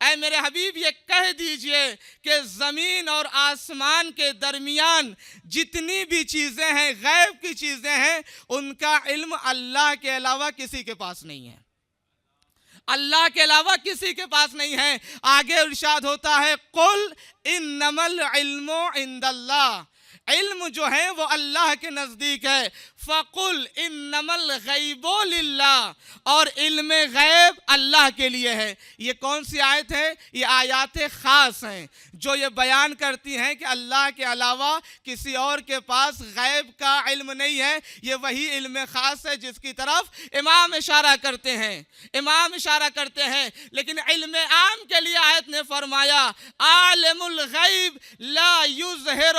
اے میرے حبیب یہ کہہ دیجئے کہ زمین اور آسمان کے درمیان جتنی بھی چیزیں ہیں، غیب کی چیزیں ہیں، ان کا علم اللہ کے علاوہ کسی کے پاس نہیں ہے، اللہ کے علاوہ کسی کے پاس نہیں ہے۔ آگے ارشاد ہوتا ہے قُلْ إِنَّمَا الْعِلْمُ عِنْدَ اللَّهِ، علم جو ہے وہ اللہ کے نزدیک ہے۔ فَقُلْ إِنَّمَا الْغَيْبُ لِلَّهِ، اور علم غیب اللہ کے لیے ہے۔ یہ کون سی آیت ہے؟ یہ آیات خاص ہیں جو یہ بیان کرتی ہیں کہ اللہ کے علاوہ کسی اور کے پاس غیب کا علم نہیں ہے۔ یہ وہی علم خاص ہے جس کی طرف امام اشارہ کرتے ہیں، لیکن علم عام کے لیے آیت نے فرمایا عالم الغیب لا یظہر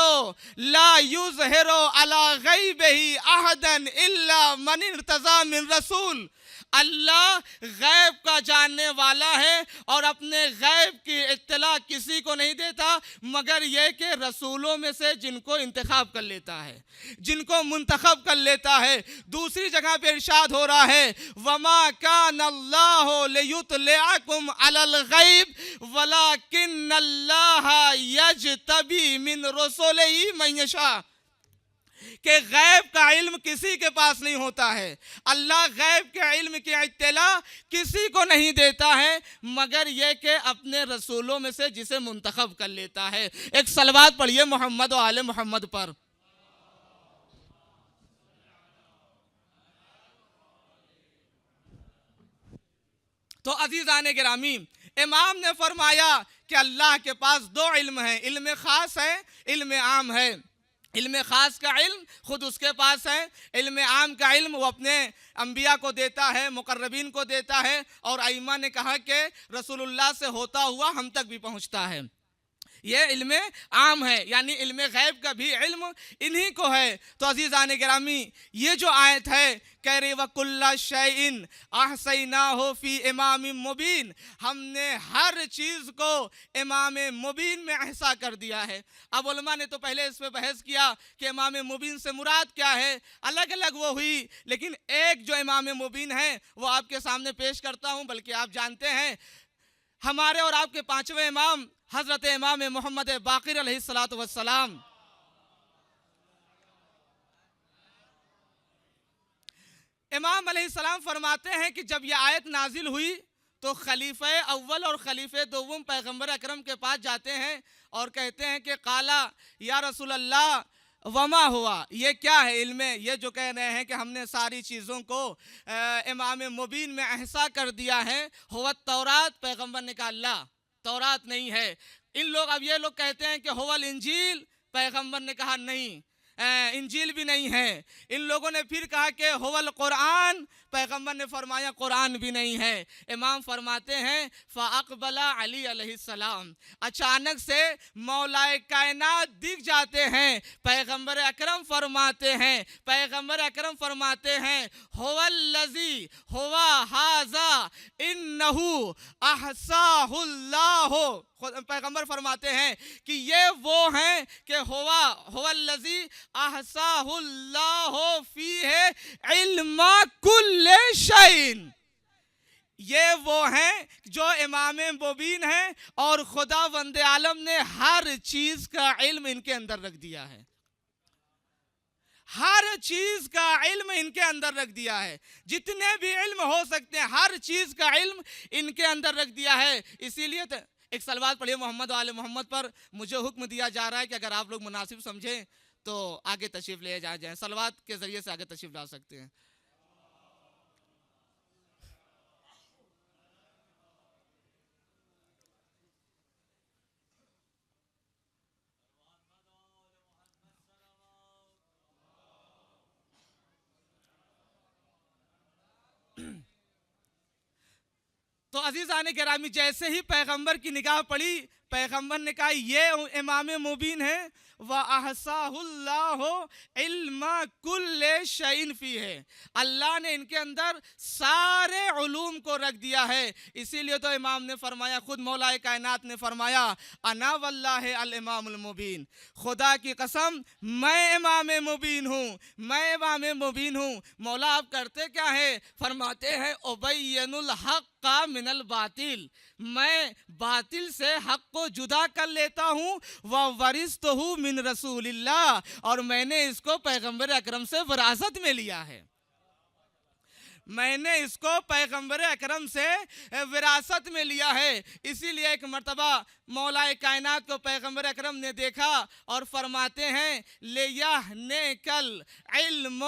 علی غیبہ احدا الا من ارتضی من رسول، اللہ غیب کا جاننے والا ہے اور اپنے غیب کی اطلاع کسی کو نہیں دیتا مگر یہ کہ رسولوں میں سے جن کو انتخاب کر لیتا ہے، جن کو منتخب کر لیتا ہے۔ دوسری جگہ پہ ارشاد ہو رہا ہے وَمَا كَانَ اللَّهُ لِيُطْلِعَكُمْ عَلَى الْغَيْبِ وَلَكِنَّ اللَّهَ يَجْتَبِي مِنْ رُسُلِهِ مَن يَشَاءُ، کہ غیب کا علم کسی کے پاس نہیں ہوتا ہے، اللہ غیب کے علم کی اطلاع کسی کو نہیں دیتا ہے مگر یہ کہ اپنے رسولوں میں سے جسے منتخب کر لیتا ہے۔ ایک صلوات پڑھیے محمد و آل محمد پر۔ تو عزیزان گرامی، امام نے فرمایا کہ اللہ کے پاس 2 علم ہیں، علم خاص ہے، علم عام ہے۔ علم خاص کا علم خود اس کے پاس ہے، علم عام کا علم وہ اپنے انبیاء کو دیتا ہے، مقربین کو دیتا ہے، اور ائمہ نے کہا کہ رسول اللہ سے ہوتا ہوا ہم تک بھی پہنچتا ہے۔ یہ علم عام ہے، یعنی علم غیب کا بھی علم انہی کو ہے۔ تو عزیزان گرامی، یہ جو آیت ہے کہہ رہی وَكُلَّ شَيْءٍ أَحْصَيْنَاهُ فِي إِمَامٍ مُبِينٍ، ہم نے ہر چیز کو امام مبین میں احصا کر دیا ہے۔ اب علماء نے تو پہلے اس پہ بحث کیا کہ امام مبین سے مراد کیا ہے، الگ الگ وہ ہوئی، لیکن ایک جو امام مبین ہے وہ آپ کے سامنے پیش کرتا ہوں۔ بلکہ آپ جانتے ہیں ہمارے اور آپ کے پانچویں امام حضرت امام محمد باقر علیہ السلام، امام علیہ السلام فرماتے ہیں کہ جب یہ آیت نازل ہوئی تو خلیفہ اول اور خلیفہ دوم پیغمبر اکرم کے پاس جاتے ہیں اور کہتے ہیں کہ قالا یا رسول اللہ وما ہوا، یہ کیا ہے علم؟ یہ جو کہہ رہے ہیں کہ ہم نے ساری چیزوں کو امام مبین میں احصا کر دیا ہے، ہوا التورات، پیغمبر نے کہا اللہ تورات نہیں ہے۔ اب یہ لوگ کہتے ہیں کہ ہوا الانجیل، پیغمبر نے کہا نہیں انجیل بھی نہیں ہے۔ ان لوگوں نے پھر کہا کہ ہوا القرآن، پیغمبر نے فرمایا قرآن بھی نہیں ہے۔ امام فرماتے ہیں فَأَقْبَلَ علی علیہ السلام، اچانک سے مولا کائنات دکھ جاتے ہیں، پیغمبر اکرم فرماتے ہیں هو الذی ہوا ھذا انہ احصاہ اللہ، پیغمبر فرماتے ہیں کہ یہ وہ ہیں کہ ہوا الذی احصاہ اللہ فیہ علم کل شیء، یہ وہ ہیں جو امام مبین ہیں اور خداوند عالم نے ہر چیز کا علم ان کے اندر رکھ دیا ہے، ہر چیز کا علم ان کے اندر رکھ دیا ہے، جتنے بھی علم ہو سکتے ہیں ہر چیز کا علم ان کے اندر رکھ دیا ہے۔ اسی لیے تو ایک صلوات پڑھیے محمد و آل محمد پر، مجھے حکم دیا جا رہا ہے کہ اگر آپ لوگ مناسب سمجھیں تو آگے تشریف لے جائیں، صلوات کے ذریعے سے آگے تشریف لا سکتے ہیں۔ تو عزیزان گرامی، جیسے ہی پیغمبر کی نگاہ پڑی، پیغمبر نے کہا یہ امام مبین ہے، وَأَحْصَاهُ اللَّهُ عِلْمَ كُلِّ شَيْءٍ فِيهِ، اللہ نے ان کے اندر سارے علوم کو رکھ دیا ہے۔ اسی لیے تو امام نے فرمایا، خود مولا کائنات نے فرمایا انا واللہ الامام المبین، خدا کی قسم میں امام مبین ہوں۔ مولا آپ کرتے کیا ہے؟ فرماتے ہیں ابین الحق من الباطل، میں باطل سے حق کو جدا کر لیتا ہوں، وَوَرِثْتُهُ من رسول اللہ، اور میں نے اس کو پیغمبر اکرم سے وراثت میں لیا ہے، میں نے اس کو پیغمبر اکرم سے وراثت میں لیا ہے۔ اسی لیے ایک مرتبہ مولا کائنات کو پیغمبر اکرم نے دیکھا اور فرماتے ہیں لِيَحْنِكَ الْعِلْمُ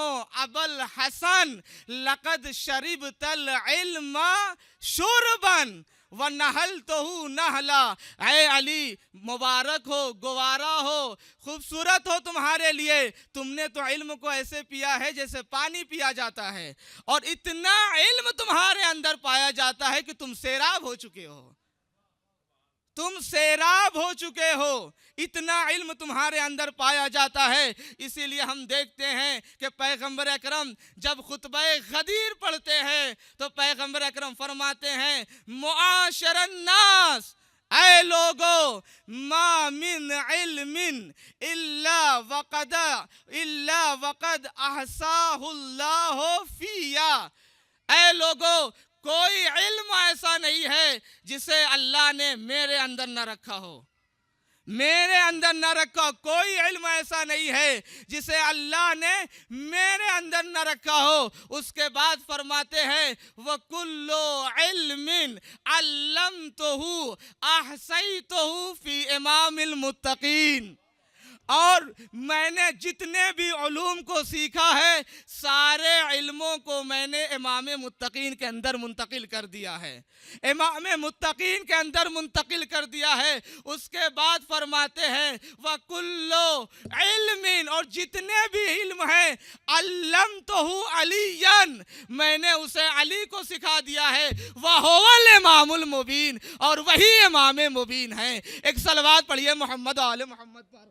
ابا الحسن لقد شربت العلم شربا وَنَحَلْتُهُ نَحْلًا، اے علی مبارک ہو، گوارا ہو، خوبصورت ہو تمہارے لیے، تم نے تو علم کو ایسے پیا ہے جیسے پانی پیا جاتا ہے، اور اتنا علم تمہارے اندر پایا جاتا ہے کہ تم سیراب ہو چکے ہو، اتنا علم تمہارے اندر پایا جاتا ہے۔ اسی لیے ہم دیکھتے ہیں کہ پیغمبر اکرم جب خطبہ غدیر پڑھتے ہیں تو پیغمبر اکرم فرماتے ہیں معاشر الناس، اے لوگو ما من علم الا وقد احصاہ اللہ فیہ، اے لوگو کوئی علم ایسا نہیں ہے جسے اللہ نے میرے اندر نہ رکھا ہو، کوئی علم ایسا نہیں ہے جسے اللہ نے میرے اندر نہ رکھا ہو۔ اس کے بعد فرماتے ہیں وَكُلُّ عِلْمٍ عَلَّمْتُهُ أَحْصَيْتُهُ فِي إِمَامِ الْمُتَّقِينَ، اور میں نے جتنے بھی علوم کو سیکھا ہے سارے علموں کو میں نے امام متقین کے اندر منتقل کر دیا ہے، امام متقین کے اندر منتقل کر دیا ہے۔ اس کے بعد فرماتے ہیں وَكُلُّ عِلْمٍ، اور جتنے بھی علم ہیں عَلَّمْتُهُ عَلِيًّا، میں نے اسے علی کو سکھا دیا ہے، وَهُوَ الْإِمَامُ الْمُبِينُ، اور وہی امام مبین ہیں۔ ایک صلوات پڑھیے محمد و آل محمد پر۔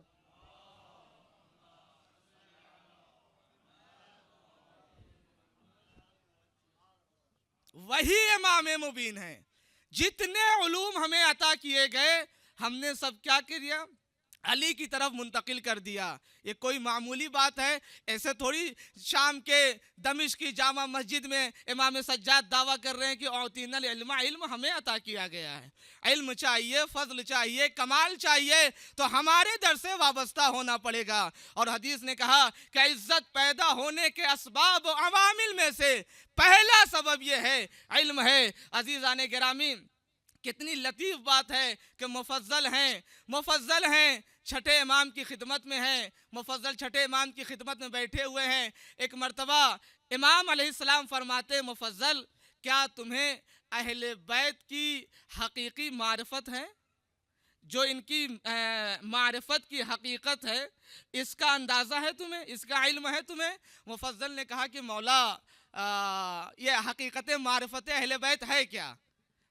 وہی امام مبین ہے۔ جتنے علوم ہمیں عطا کیے گئے ہم نے سب کیا کیا؟ علی کی طرف منتقل کر دیا۔ یہ کوئی معمولی بات ہے؟ ایسے تھوڑی شام کے دمشق کی جامع مسجد میں امام سجاد دعویٰ کر رہے ہیں کہ اعطینا العلم، علم ہمیں عطا کیا گیا ہے۔ علم چاہیے، فضل چاہیے، کمال چاہیے تو ہمارے در سے وابستہ ہونا پڑے گا۔ اور حدیث نے کہا کہ عزت پیدا ہونے کے اسباب و عوامل میں سے پہلا سبب یہ ہے، علم ہے۔ عزیزان گرامی، کتنی لطیف بات ہے کہ مفضل ہیں چھٹے امام کی خدمت میں ہیں، مفضل چھٹے امام کی خدمت میں بیٹھے ہوئے ہیں۔ ایک مرتبہ امام علیہ السلام فرماتے مفضل، کیا تمہیں اہل بیت کی حقیقی معرفت ہے؟ جو ان کی معرفت کی حقیقت ہے اس کا اندازہ ہے تمہیں، اس کا علم ہے تمہیں؟ مفضل نے کہا کہ مولا یہ حقیقت معرفت اہل بیت ہے کیا؟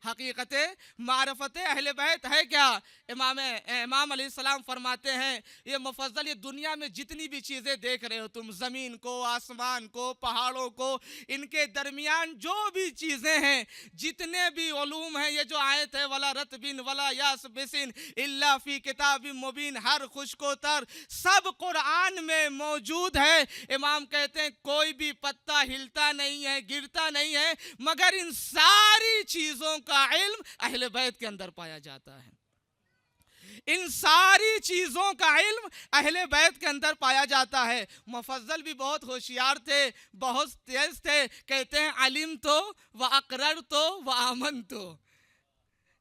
حقیقت معرفت اہل بیت ہے کیا؟ امام علیہ السلام فرماتے ہیں یہ مفضل، یہ دنیا میں جتنی بھی چیزیں دیکھ رہے ہو تم، زمین کو، آسمان کو، پہاڑوں کو، ان کے درمیان جو بھی چیزیں ہیں، جتنے بھی علوم ہیں، یہ جو آیت ہے وَلَا رَتْبٍ وَلَا يَاسْبِسٍ إِلَّا فِي كِتَابٍ مُبِينٍ، ہر خشک و تر سب قرآن میں موجود ہے۔ امام کہتے ہیں کوئی بھی پتا ہلتا نہیں ہے، گرتا نہیں ہے، مگر ان ساری چیزوں کا علم اہل بیت کے اندر پایا جاتا ہے۔ ان ساری چیزوں کا علم اہل بیت کے اندر پایا جاتا ہے۔ مفضل بھی بہت ہوشیار تھے، بہت تیز تھے۔ کہتے ہیں علم تو و اقرر تو و آمن تو،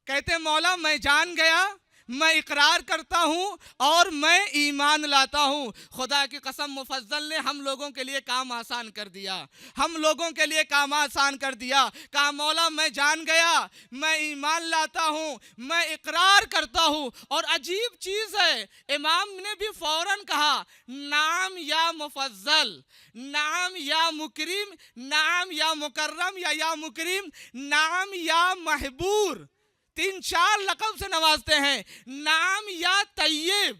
کہتے ہیں مولا میں جان گیا، میں اقرار کرتا ہوں اور میں ایمان لاتا ہوں۔ خدا کی قسم مفضل نے ہم لوگوں کے لیے کام آسان کر دیا، ہم لوگوں کے لیے کام آسان کر دیا۔ کہا مولا میں جان گیا، میں ایمان لاتا ہوں، میں اقرار کرتا ہوں۔ اور عجیب چیز ہے، امام نے بھی فوراً کہا نعم یا مفضل، نعم یا مکرم، نعم یا مکرم، یا مکرم، نعم یا محبور، 3-4 لقب سے نوازتے ہیں۔ نام یا طیب،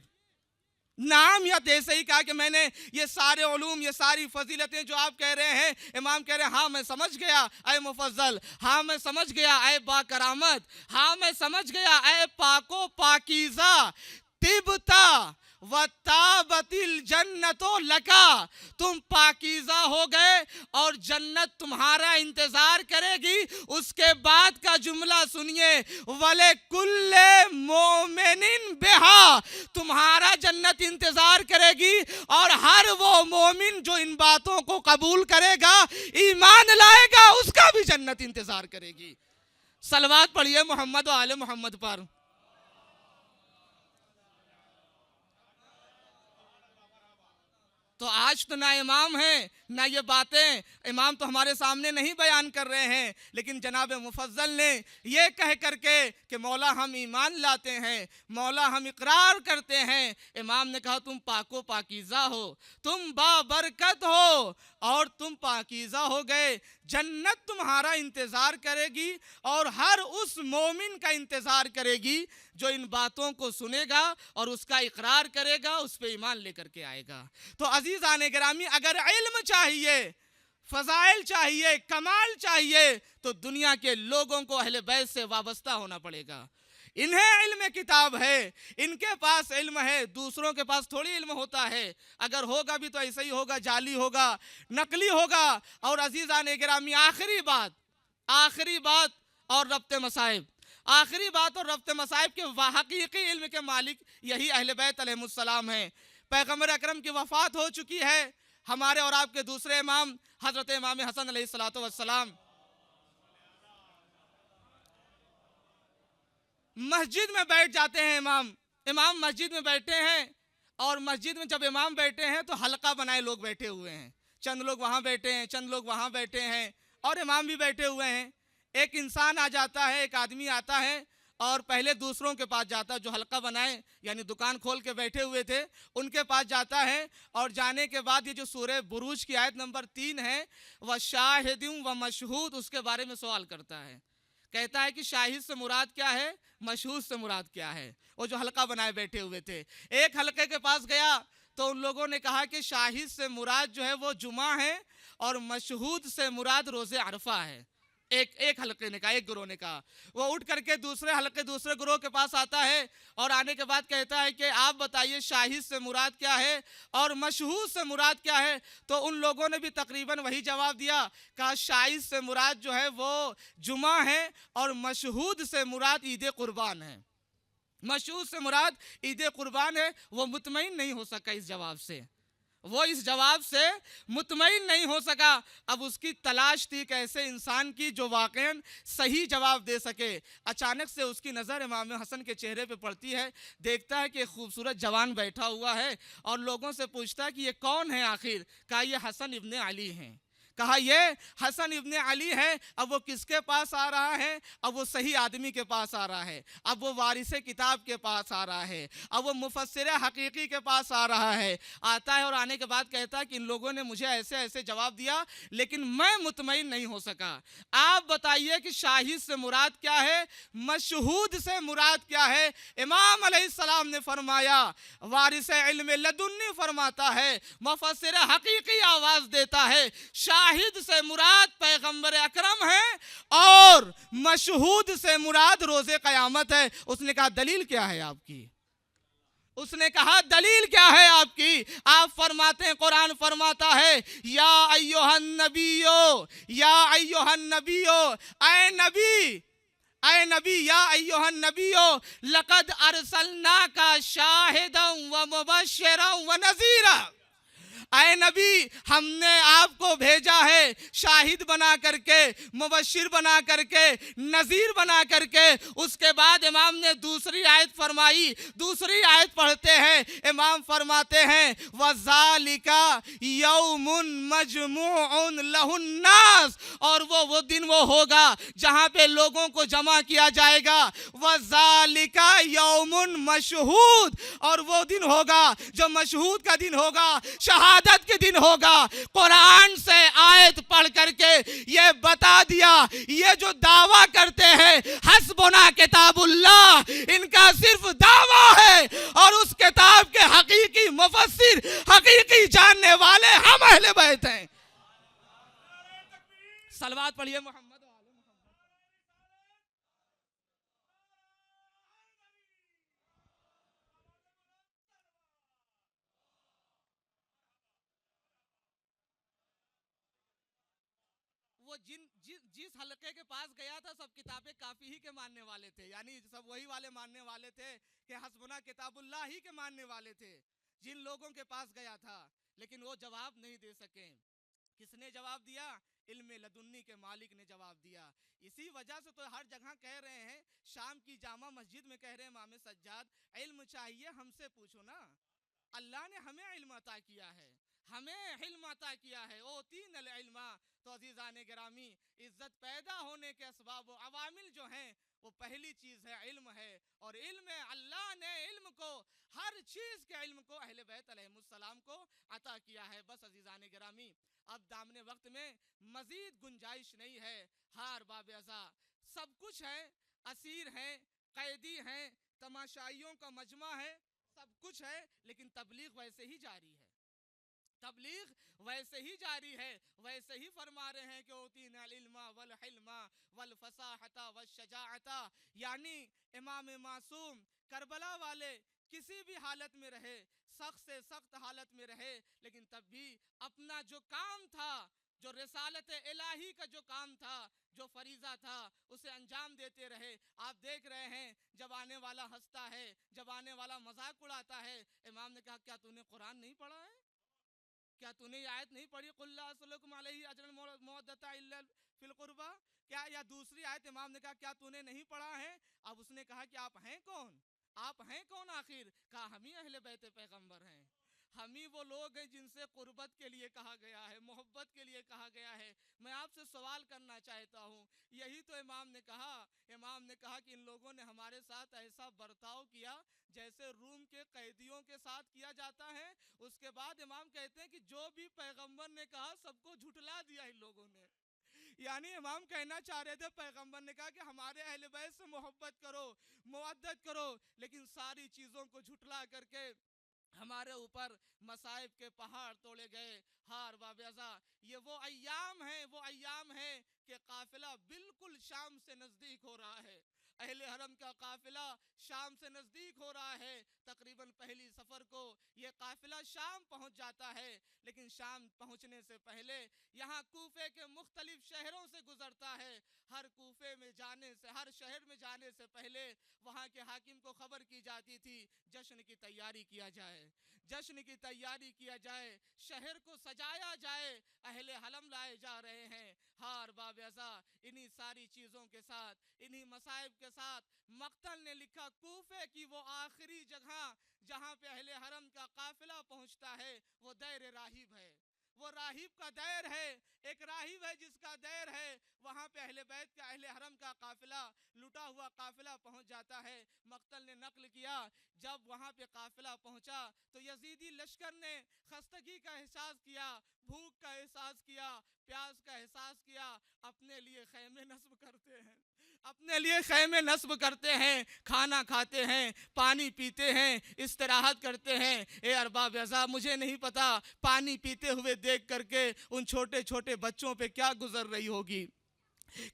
نام یا ایسے ہی کہا کہ میں نے یہ سارے علوم، یہ ساری فضیلتیں جو آپ کہہ رہے ہیں، امام کہہ رہے ہیں ہاں میں سمجھ گیا اے مفضل، ہاں میں سمجھ گیا اے با کرامت، ہاں میں سمجھ گیا اے پاک و پاکیزہ، طبتا وطابت الجنت لکا، تم پاکیزہ ہو گئے اور جنت تمہارا انتظار کرے گی۔ اس کے بعد کا جملہ سنیے، وَلِكُلِّ مُؤْمِنٍ بِهَا، تمہارا جنت انتظار کرے گی، اور ہر وہ مومن جو ان باتوں کو قبول کرے گا، ایمان لائے گا، اس کا بھی جنت انتظار کرے گی۔ صلوات پڑھیے محمد و آل محمد پر۔ تو آج تو نہ امام ہیں نہ یہ باتیں، امام تو ہمارے سامنے نہیں بیان کر رہے ہیں، لیکن جناب مفضل نے یہ کہہ کر کے کہ مولا ہم ایمان لاتے ہیں، مولا ہم اقرار کرتے ہیں، امام نے کہا تم پاک و پاکیزہ ہو، تم بابرکت ہو، اور تم پاکیزہ ہو گئے، جنت تمہارا انتظار کرے گی، اور ہر اس مومن کا انتظار کرے گی جو ان باتوں کو سنے گا اور اس کا اقرار کرے گا، اس پہ ایمان لے کر کے آئے گا۔ تو عزیزان گرامی، اگر علم چاہیے، فضائل چاہیے، کمال چاہیے، تو دنیا کے لوگوں کو اہل بیت سے وابستہ ہونا پڑے گا۔ انہیں علم کتاب ہے، ان کے پاس علم ہے، دوسروں کے پاس تھوڑی علم ہوتا ہے، اگر ہوگا بھی تو ایسا ہی ہوگا، جعلی ہوگا، نقلی ہوگا۔ اور عزیزان گرامی، آخری بات اور ربط مصائب، آخری بات اور ربط مصائب کے حقیقی علم کے مالک یہی اہل بیت علیہ السلام ہیں۔ پیغمبر اکرم کی وفات ہو چکی ہے، ہمارے اور آپ کے دوسرے امام حضرت امام حسن علیہ السلام مسجد میں بیٹھ جاتے ہیں۔ امام مسجد میں بیٹھے ہیں، اور مسجد میں جب امام بیٹھے ہیں تو حلقہ بنائے لوگ بیٹھے ہوئے ہیں، چند لوگ وہاں بیٹھے ہیں، چند لوگ وہاں بیٹھے ہیں، اور امام بھی بیٹھے ہوئے ہیں۔ ایک انسان آ جاتا ہے، ایک آدمی آتا ہے اور پہلے دوسروں کے پاس جاتا ہے جو حلقہ بنائے یعنی دکان کھول کے بیٹھے ہوئے تھے ان کے پاس جاتا ہے، اور جانے کے بعد یہ جو سورہ بروج کی آیت نمبر 3 ہے وَشَاهِدٍ وَمَشْهُودٍ، اس کے بارے میں سوال کرتا ہے، کہتا ہے کہ شاہد سے مراد کیا ہے، مشہود سے مراد کیا ہے، وہ جو حلقہ بنائے بیٹھے ہوئے تھے۔ ایک حلقے کے پاس گیا تو ان لوگوں نے کہا کہ شاہد سے مراد جو ہے وہ جمعہ ہے اور مشہود سے مراد روز عرفہ ہے۔ ایک حلقے نے کہا، ایک گروہ نے کہا۔ وہ اٹھ کر کے دوسرے حلقے دوسرے گروہ کے پاس آتا ہے اور آنے کے بعد کہتا ہے کہ آپ بتائیے شاہد سے مراد کیا ہے اور مشہود سے مراد کیا ہے؟ تو ان لوگوں نے بھی تقریباً وہی جواب دیا، کہا شاہد سے مراد جو ہے وہ جمعہ ہے اور مشہود سے مراد عید قربان ہے۔ مشہود سے مراد عید قربان ہے۔ وہ مطمئن نہیں ہو سکا اس جواب سے، وہ اس جواب سے مطمئن نہیں ہو سکا۔ اب اس کی تلاش تھی کہ ایسے انسان کی جو واقعاً صحیح جواب دے سکے۔ اچانک سے اس کی نظر امام حسن کے چہرے پہ پڑتی ہے، دیکھتا ہے کہ ایک خوبصورت جوان بیٹھا ہوا ہے اور لوگوں سے پوچھتا ہے کہ یہ کون ہے آخر؟ کہا یہ حسن ابن علی ہیں۔ کہا یہ حسن ابن علی ہے۔ اب وہ کس کے پاس آ رہا ہے؟ اب وہ صحیح آدمی کے پاس آ رہا ہے، اب وہ وارث کتاب کے پاس آ رہا ہے، اب وہ مفسر حقیقی کے پاس آ رہا ہے۔ آتا ہے اور آنے کے بعد کہتا ہے کہ ان لوگوں نے مجھے ایسے ایسے جواب دیا لیکن میں مطمئن نہیں ہو سکا۔ آپ بتائیے کہ شاہد سے مراد کیا ہے، مشہود سے مراد کیا ہے؟ امام علیہ السلام نے فرمایا، وارث علم لدنی فرماتا ہے، مفسر حقیقی آواز دیتا ہے، شاہد سے مراد پیغمبر اکرم ہے اور مشہود سے مراد روز قیامت ہے۔ اس نے کہا دلیل کیا ہے آپ کی؟ اس نے کہا دلیل کیا ہے آپ کی؟ آپ فرماتے ہیں، قرآن فرماتا ہے یا ایھا النبیو، یا ایھا النبیو، اے نبی، اے نبی، یا ایھا النبیو لقد ارسلناک شاہدا ومبشرا ونذیرا۔ اے نبی ہم نے آپ کو بھیجا ہے شاہد بنا کر کے، مبشر بنا کر کے، نذیر بنا کر کے۔ اس کے بعد امام نے دوسری آیت فرمائی، دوسری آیت پڑھتے ہیں، امام فرماتے ہیں وَذَلِكَ يَوْمٌ مَجْمُوعٌ لَهُ النَّاسِ، اور وہ دن وہ ہوگا جہاں پہ لوگوں کو جمع کیا جائے گا۔ وَذَلِكَ يَوْمٌ مَشْهُودٌ، اور وہ دن ہوگا جو مشہود کا دن ہوگا، شہادت کے دن ہوگا۔ قرآن سے آیت پڑھ کر کے یہ بتا دیا، یہ جو دعویٰ کرتے ہیں حسبنا کتاب اللہ، ان کا صرف دعویٰ ہے، اور اس کتاب کے حقیقی مفسر، حقیقی جاننے والے ہم اہل بیت ہیں۔ صلوات پڑھیے محمد۔ وہ جس حلقے کے پاس گیا تھا سب کتابیں کافی ہی کے ماننے والے تھے، یعنی سب وہی والے ماننے والے تھے کہ حسبنا کتاب اللہ ہی کے ماننے والے تھے جن لوگوں کے پاس گیا تھا، لیکن وہ جواب نہیں دے سکے۔ کس نے جواب دیا؟ علم لدنی کے مالک نے جواب دیا۔ اسی وجہ سے تو ہر جگہ کہہ رہے ہیں، شام کی جامع مسجد میں کہہ رہے ہیں امام سجاد علم چاہیے ہم سے پوچھو نا، اللہ نے ہمیں علم عطا کیا ہے، ہمیں علم عطا کیا ہے، اوتین العلم۔ تو عزیزان گرامی، عزت پیدا ہونے کے اسباب و عوامل جو ہیں وہ پہلی چیز ہے علم ہے، اور علم اللہ نے علم کو، ہر چیز کے علم کو اہل بیت علیہ السلام کو عطا کیا ہے۔ بس عزیزان گرامی، اب دامن وقت میں مزید گنجائش نہیں ہے، ہار باب ازا سب کچھ ہے، اسیر ہیں، قیدی ہیں، تماشائیوں کا مجمع ہے، سب کچھ ہے، لیکن تبلیغ ویسے ہی جاری ہے، تبلیغ ویسے ہی جاری ہے، ویسے ہی فرما رہے ہیں کہ اوتینا العلم والحلم والفصاحت والشجاعت، یعنی امام معصوم کربلا والے کسی بھی حالت میں رہے، سخت سے سخت حالت میں رہے، لیکن تب بھی اپنا جو کام تھا، جو رسالت الہی کا جو کام تھا، جو فریضہ تھا، اسے انجام دیتے رہے۔ آپ دیکھ رہے ہیں جب آنے والا ہنستا ہے، جب آنے والا مذاق اڑاتا ہے، امام نے کہا کیا تو نے قرآن نہیں پڑھا ہے؟ کیا تو نے یہ آیت نہیں پڑھی قُلْ لَا أَسْأَلُكُمْ عَلَيْهِ أَجْرًا مَوَدَّةً إِلَّا فِي الْقُرْبَى؟ کیا یا دوسری آیت امام نے کہا کیا تو نے نہیں پڑھا ہے؟ اب اس نے کہا کہ آپ ہیں کون؟ آپ ہیں کون آخر؟ کہا ہم ہی اہل بیت پیغمبر ہیں، ہم ہی وہ لوگ ہیں جن سے قربت کے لیے کہا گیا ہے، محبت کے لیے کہا گیا ہے۔ میں آپ سے سوال کرنا چاہتا ہوں، یہی تو امام نے کہا کہ ان لوگوں نے ہمارے ساتھ ایسا برتاؤ کیا جیسے روم کے قیدیوں کے ساتھ کیا جاتا ہے۔ اس کے بعد امام کہتے ہیں کہ جو بھی پیغمبر نے کہا سب کو جھٹلا دیا ان لوگوں نے۔ یعنی امام کہنا چاہ رہے تھے، پیغمبر نے کہا کہ ہمارے اہل بیت سے محبت کرو، مودت کرو، لیکن ساری چیزوں کو جھٹلا کر کے ہمارے اوپر مصائب کے پہاڑ توڑے گئے۔ ہار بابیزا، یہ وہ ایام ہیں کہ قافلہ بالکل شام سے نزدیک ہو رہا ہے، اہل حرم کا قافلہ شام سے نزدیک ہو رہا ہے۔ تقریباً پہلی سفر کو یہ قافلہ شام پہنچ جاتا ہے، لیکن شام پہنچنے سے پہلے یہاں کوفے کے مختلف شہروں سے گزرتا ہے۔ ہر کوفے میں جانے سے، ہر شہر میں جانے سے پہلے وہاں کے حاکم کو خبر کی جاتی تھی جشن کی تیاری کیا جائے، جشن کی تیاری کیا جائے، شہر کو سجایا جائے، اہل حرم لائے جا رہے ہیں۔ ہار بابیزا، انہی ساری چیزوں کے ساتھ، انہی مصائب کے ساتھ مقتل نے لکھا کوفے کی وہ آخری جگہ جہاں پہ اہل حرم کا قافلہ پہنچتا ہے وہ دیر راہب ہے، وہ راہب کا دیر ہے، ایک راہب ہے جس کا دیر ہے، وہاں پہ اہل بیت کا، اہل حرم کا قافلہ، لٹا ہوا قافلہ پہنچ جاتا ہے۔ مقتل نے نقل کیا جب وہاں پہ قافلہ پہنچا تو یزیدی لشکر نے خستگی کا احساس کیا، بھوک کا احساس کیا، پیاس کا احساس کیا، اپنے لیے خیمے نصب کرتے ہیں، اپنے لیے خیمے نصب کرتے ہیں، کھانا کھاتے ہیں، پانی پیتے ہیں، استراحت کرتے ہیں۔ اے ارباب عزا، مجھے نہیں پتا پانی پیتے ہوئے دیکھ کر کے ان چھوٹے چھوٹے بچوں پہ کیا گزر رہی ہوگی،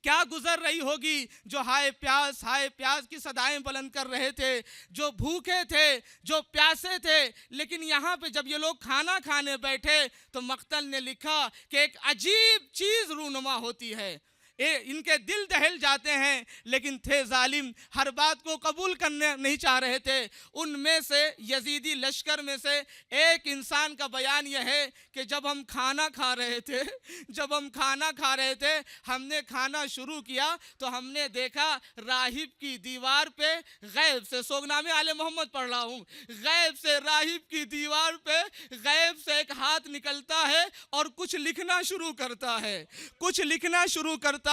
کیا گزر رہی ہوگی، جو ہائے پیاس کی صدائیں بلند کر رہے تھے، جو بھوکے تھے، جو پیاسے تھے۔ لیکن یہاں پہ جب یہ لوگ کھانا کھانے بیٹھے تو مقتل نے لکھا کہ ایک عجیب چیز رونما ہوتی ہے، ان کے دل دہل جاتے ہیں، لیکن تھے ظالم، ہر بات کو قبول کرنے نہیں چاہ رہے تھے۔ ان میں سے یزیدی لشکر میں سے ایک انسان کا بیان یہ ہے کہ جب ہم کھانا کھا رہے تھے، ہم نے کھانا شروع کیا تو ہم نے دیکھا راہب کی دیوار پہ غیب سے، سوگنامے آل محمد پڑھ رہا ہوں، غیب سے راہب کی دیوار پہ غیب سے ایک ہاتھ نکلتا ہے اور کچھ لکھنا شروع کرتا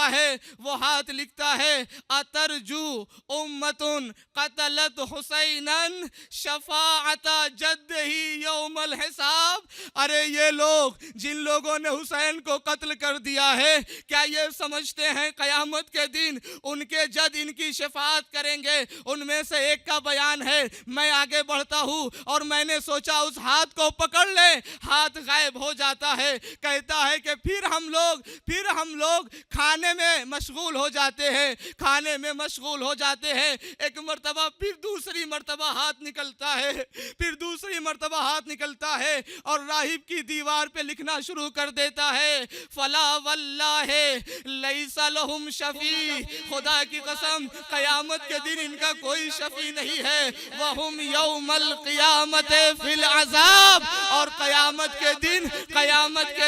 ہے، وہ ہاتھ لکھتا ہے اترجو امتن قتلت حسینن شفاعت جدہ یوم الحساب۔ ارے یہ لوگ، جن لوگوں نے حسین کو قتل کر دیا ہے، کیا یہ سمجھتے ہیں قیامت کے دن ان کے جد ان کی شفاعت کریں گے؟ ان میں سے ایک کا بیان ہے، میں آگے بڑھتا ہوں اور میں نے سوچا اس ہاتھ کو پکڑ لے، ہاتھ غائب ہو جاتا ہے۔ کہتا ہے کہ پھر ہم لوگ کھانے میں مشغول ہو جاتے ہیں، ایک مرتبہ پھر دوسری مرتبہ ہاتھ نکلتا ہے اور راہب کی دیوار پہ لکھنا شروع کر دیتا ہے فلا واللہ لیس لہم شفیع، خدا کی قسم قیامت کے دن ان کا کوئی شفیع نہیں ہے، وہم یوم القیامت فی العذاب، اور قیامت کے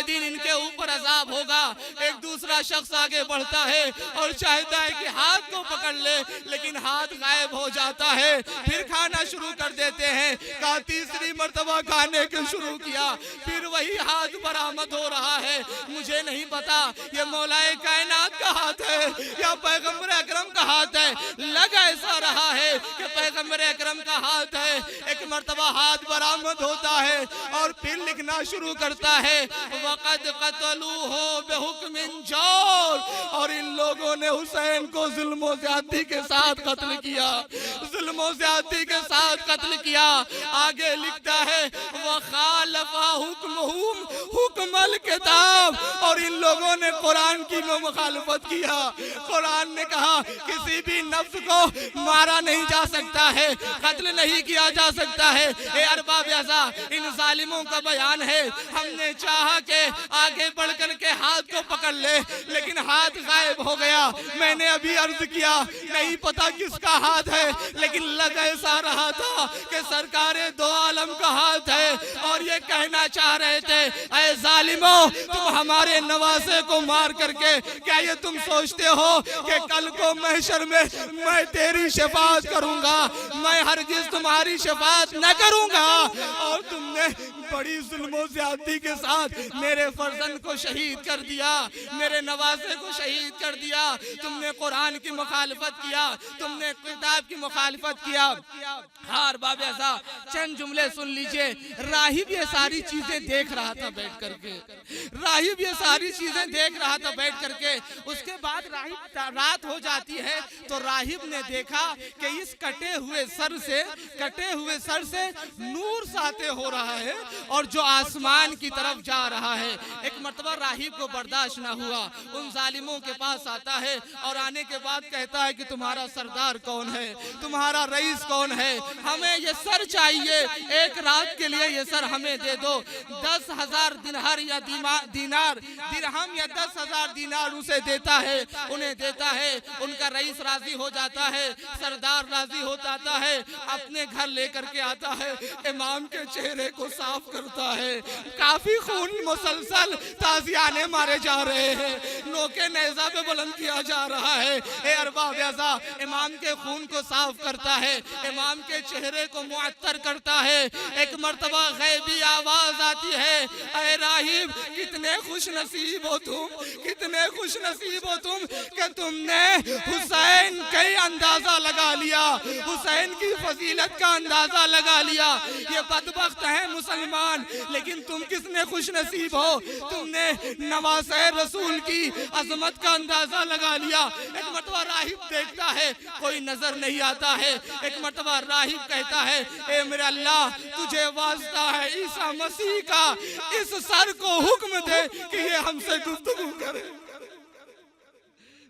دن ان کے اوپر عذاب ہوگا۔ ایک دوسرا شخص آگے بڑھتا ہے اور چاہتا ہے کہ ہاتھ کو پکڑ لے، لیکن ہاتھ غائب ہو جاتا ہے۔ پھر کھانا شروع کر دیتے ہیں، کہا تیسری مرتبہ کھانے کے شروع کیا، پھر وہی ہاتھ برآمد ہو رہا ہے۔ مجھے نہیں پتا یہ مولا کائنات کا ہاتھ ہے یا پیغمبر اکرم کا ہاتھ ہے، لگ ایسا رہا ہے کہ پیغمبر اکرم کا ہاتھ ہے۔ ایک مرتبہ ہاتھ برآمد ہوتا ہے اور پھر لکھنا شروع کرتا ہے وَقَدْ قَتَلُوهُ بِحُكْمٍ جَوْرٍ، اور ان لوگوں نے حسین کو ظلم و زیادتی کے ساتھ قتل کیا، آگے لکھتا ہے وَخَالَفَ حُكْمُهُمْ حُكْمَ الْكِتَابِ، اور ان لوگوں نے قرآن کی مخالفت کیا۔ قرآن نے کہا کسی بھی نفس کو مارا نہیں جا سکتا ہے، قتل نہیں کیا جا سکتا ہے۔ اے ارباب عزا، ان ظالموں کا بیان ہے ہم نے چاہا کہ آگے بڑھ کر کے ہاتھ کو پکڑ لے، لیکن ہاتھ غائب ہو گیا. میں نے ابھی عرض کیا نہیں پتا کس کا ہاتھ ہے، لیکن لگ ایسا رہا تھا کہ سرکار دو عالم کا ہاتھ ہے، اور یہ کہنا چاہ رہے تھے اے ظالموں تم ہمارے نواسے کو مار کر کے کیا یہ تم سوچتے ہو کہ کل کو محشر میں میں تیری شفاعت کروں گا؟ میں ہرگز تمہاری شفاعت نہ کروں گا. اور تم نے بڑی ظلم و زیادتی کے ساتھ میرے فرزند کو شہید کر دیا، میرے نواسے کو شہید کر دیا. تم نے قرآن کی مخالفت کیا، تم نے کتاب کی مخالفت کیا. ہاں باب اعزا چند جملے سن لیجئے. راہب یہ ساری چیزیں دیکھ رہا تھا بیٹھ کر کے، راہب یہ ساری چیزیں دیکھ رہا تھا بیٹھ کر کے. اس کے بعد رات ہو جاتی ہے تو راہب نے دیکھا کہ اس کٹے ہوئے سر سے نور ساطع ہو رہا ہے اور جو آسمان کی طرف جا رہا ہے. ایک مرتبہ راہب کو برداشت نہ ہوا، ان ظالموں کے پاس آتا ہے اور آنے کے بعد کہتا ہے کہ تمہارا سردار کون ہے، تمہارا رئیس کون ہے، ہمیں یہ سر چاہیے، ایک رات کے لیے یہ سر ہمیں دے دو. 10,000 دینار یا درہم یا 10,000 دینار اسے دیتا ہے، انہیں دیتا ہے. ان کا رئیس راضی ہو جاتا ہے، سردار راضی ہو جاتا ہے، اپنے گھر لے کر کے آتا ہے، امام کے چہرے کو صاف کرتا ہے. کافی خون مسلسل تازیانے مارے جا رہے ہیں، نوکے نیزہ پہ بلند کیا جا رہا ہے. اے ارباب اعزا امام کے خون کو صاف کرتا ہے، امام کے چہرے کو معطر کرتا ہے. ایک مرتبہ غیبی آواز آتی ہے اے راہب کتنے خوش نصیب ہو تم، کتنے خوش نصیب ہو تم کہ تم نے حسین کا اندازہ لگا لیا، حسین کی فضیلت کا اندازہ لگا لیا. یہ بدبخت ہیں مسلمان، لیکن تم کس نے خوش نصیب ہو، تم نے نواسے رسول کی عظمت کا اندازہ لگا لیا. ایک مرتبہ راہب دیکھتا ہے کوئی نظر نہیں آتا ہے. ایک مرتبہ راہب کہتا ہے اے میرے اللہ تجھے واسطہ ہے عیسیٰ مسیح کا، اس سر کو حکم دے کہ یہ ہم سے گفتگو کرے.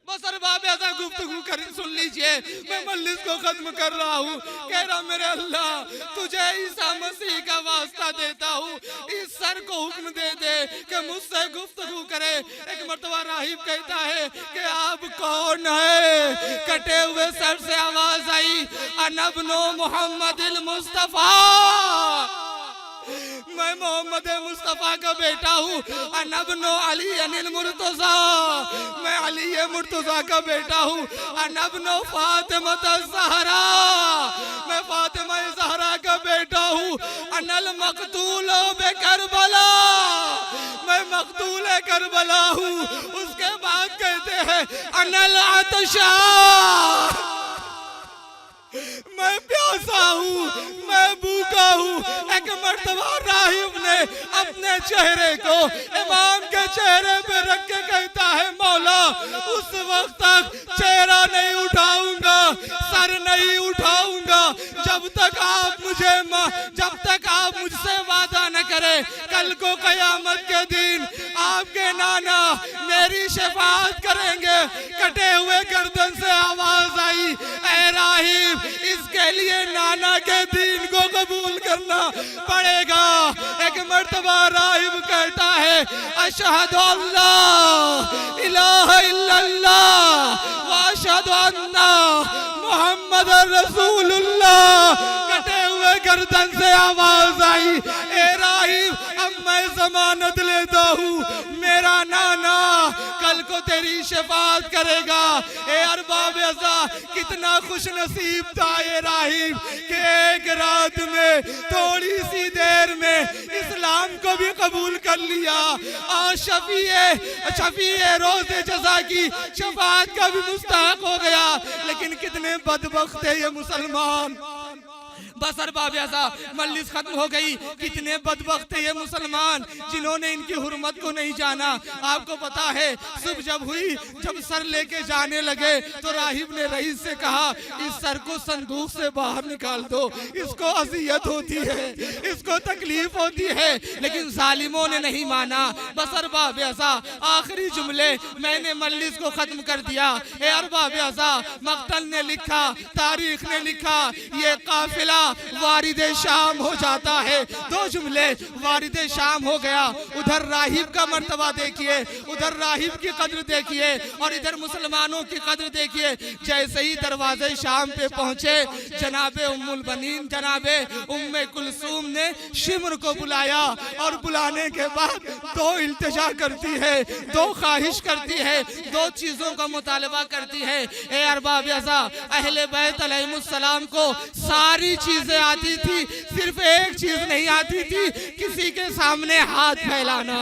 بس ارباب اعزا گفتگو کریں سن لیجئے. میں مجلس کو ختم کر رہا ہوں، کہہ رہا میرے اللہ تجھے عیسیٰ مسیح کا واسطہ دیتا ہوں، اس سر کو حکم دے دے کہ مجھ سے گفتگو کرے. ایک مرتبہ راہب کہتا ہے کہ آپ کون ہیں؟ کٹے ہوئے سر سے آواز آئی انا ابن محمد المصطفیٰ، میں محمد مصطفیٰ کا بیٹا ہوں. انا ابن علی المرتضیٰ، میں علی مرتضیٰ کا بیٹا ہوں. انا ابن فاطمہ الزہرا، میں فاطمہ زہرا کا بیٹا ہوں. انا المقتول بکربلا، میں مقتول کربلا ہوں. اس کے بعد کہتے ہیں انا العطشان، میں پیاسا ہوں، میں بھوکا ہوں. ایک مرتبہ راہب نے اپنے چہرے کو امام کے چہرے پہ رکھ کے کہتا ہے مولا اس وقت تک چہرہ نہیں اٹھاؤں گا، سر نہیں اٹھاؤں گا جب تک آپ مجھ سے وعدہ نہ کرے کل کو قیامت کے دن آپ کے نانا میری شفاعت کریں گے. کٹے ہوئے گردن سے آواز آئی اے راہب اس کے لیے نانا کے دین کو قبول کرنا پڑے گا. ایک مرتبہ راہب کہتا ہے اشہد اللہ الہ الا اللہ واشہد ان محمد رسول اللہ. کٹے ہوئے گردن سے آواز آئی اے راہب اب میں ضمانت لیتا ہوں میرا نانا کل کو تیری شفاعت کرے گا. اے ارباب اعزا کتنا خوش نصیب تھا یہ راہب کہ ایک رات میں تھوڑی سی دیر میں اسلام کو بھی قبول کر لیا اور شفیع روز جزا کی شفاعت کا بھی مستحق ہو گیا. لیکن کتنے بدبخت ہے یہ مسلمان. بس ارباب اعزا مجلس ختم ہو گئی. کتنے بدبخت ہیں یہ مسلمان جنہوں نے ان کی حرمت کو نہیں جانا. آپ کو پتا ہے صبح جب ہوئی جب سر لے کے جانے لگے تو راہب نے رئیس سے کہا اس سر کو صندوق سے باہر نکال دو، اس کو اذیت ہوتی ہے، اس کو تکلیف ہوتی ہے. لیکن ظالموں نے نہیں مانا. بس ارباب اعزا آخری جملے میں نے مجلس کو ختم کر دیا. اے ارباب اعزا مقتل نے لکھا، تاریخ نے لکھا یہ قافلہ وارد شام ہو جاتا ہے. 2 جملے. وارد شام ہو گیا. ادھر راہب کا مرتبہ دیکھیے, ادھر راہب کی قدر دیکھیے, اور ادھر مسلمانوں کی قدر دیکھیے. جیسے ہی دروازے شام پہ پہنچے, جناب ام البنین جناب ام کلثوم نے شمر کو بلایا, اور بلانے کے بعد 2 التجا کرتی ہے, 2 خواہش کرتی ہے, 2 چیزوں کا مطالبہ کرتی ہے. اے ارباب ازا, اہل بیت علیہ السلام کو ساری چیزیں آتی تھی, صرف ایک چیز نہیں آتی تھی, کسی کے سامنے ہاتھ پھیلانا,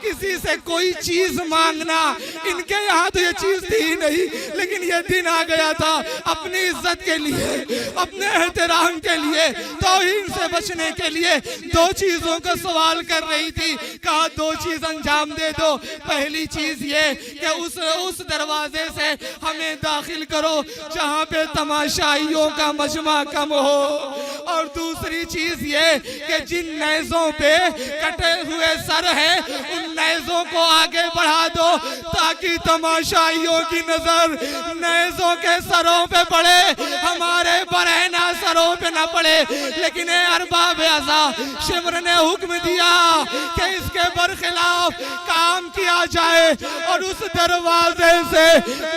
کسی سے کوئی چیز مانگنا. ان کے یہاں تو یہ چیز تھی ہی نہیں, لیکن یہ دن آ گیا تھا اپنی عزت کے لیے, اپنے احترام کے لیے, توہین سے بچنے کے لیے 2 چیزوں کا سوال کر رہی تھی. کہا 2 چیز انجام دے دو. پہلی چیز یہ کہ اس دروازے سے ہمیں داخل کرو جہاں پہ تماشائیوں کا مجمع کم ہو, اور دوسری چیز یہ کہ جن نیزوں پہ کٹے ہوئے سر ہیں ان نیزوں کو آگے بڑھا دو تاکہ تماشائیوں کی نظر نیزوں کے سروں پہ پڑے, ہمارے برہنہ سروں پہ نہ پڑے. لیکن اے ارباب ازا, شمر نے حکم دیا کہ اس کے برخلاف کام کیا جائے, اور اس دروازے سے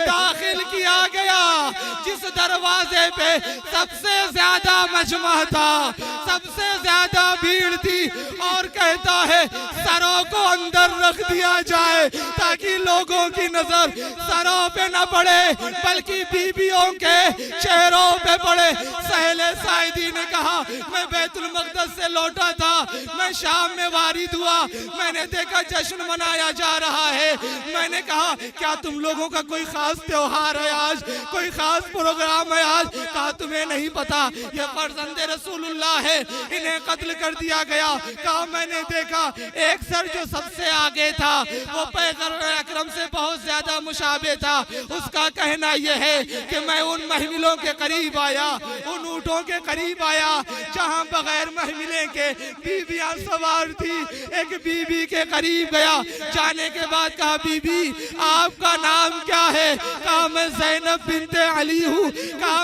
داخل کیا گیا جس دروازے پہ سب سے زیادہ مجمع تھا, سب سے زیادہ بھیڑ تھی, اور کہتا ہے سروں کو اندر رکھ دیا جائے تاکہ لوگوں کی نظر سروں پہ نہ پڑے بلکہ بیویوں کے چہروں پہ پڑے. سہل ساعدی نے کہا میں بیت المقدس سے لوٹا تھا, میں شام میں وارد ہوا, میں نے دیکھا جشن منایا جا رہا ہے. میں نے کہا کیا تم لوگوں کا کوئی خاص تہوار ہے آج, کوئی خاص پروگرام ہے آج؟ کہا تمہیں نہیں پتا یہ فرزند رسول اللہ ہے, انہیں قتل کر دیا گیا. کہا میں نے دیکھا ایک سر جو سب سے آگے تھا وہ پیغمبر اکرم سے بہت زیادہ مشابہ تھا. اس کا کہنا یہ ہے کہ میں ان محملوں کے قریب آیا, ان اونٹوں کے قریب آیا جہاں بغیر محملے کے بیویاں سوار تھی. ایک بیوی کے قریب گیا, جانے کے بعد کہا بی بی آپ کا نام کیا ہے؟ کہا میں زینب بنت علی ہوں. کہا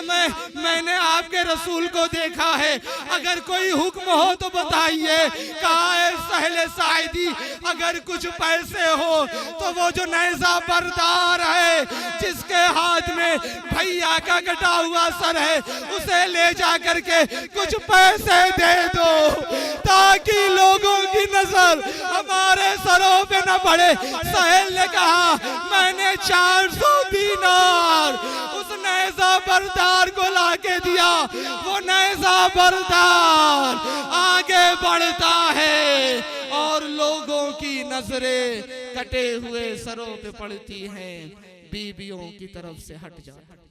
میں نے آپ کے رسول کو دیکھا ہے, اگر کوئی حکم ہو تو بتائیے. کہا اے سہل ساعدی اگر کچھ پیسے ہو تو وہ جو نیزہ بردار ہے جس کے ہاتھ میں بھیا کا کٹا ہوا سر ہے اسے لے جا کر کے کچھ پیسے دے دو تاکہ لوگوں کی نظر ہمارے سروں پہ نہ پڑے. سہل نے کہا میں نے 400 دینار اس نیزہ بردار کو لا کے دیا. وہ نیزہ بردار آگے بڑھتا ہے اور لوگوں کی نظریں کٹے ہوئے سروں پہ پڑتی ہیں, بیویوں کی طرف سے ہٹ جاتا ہے.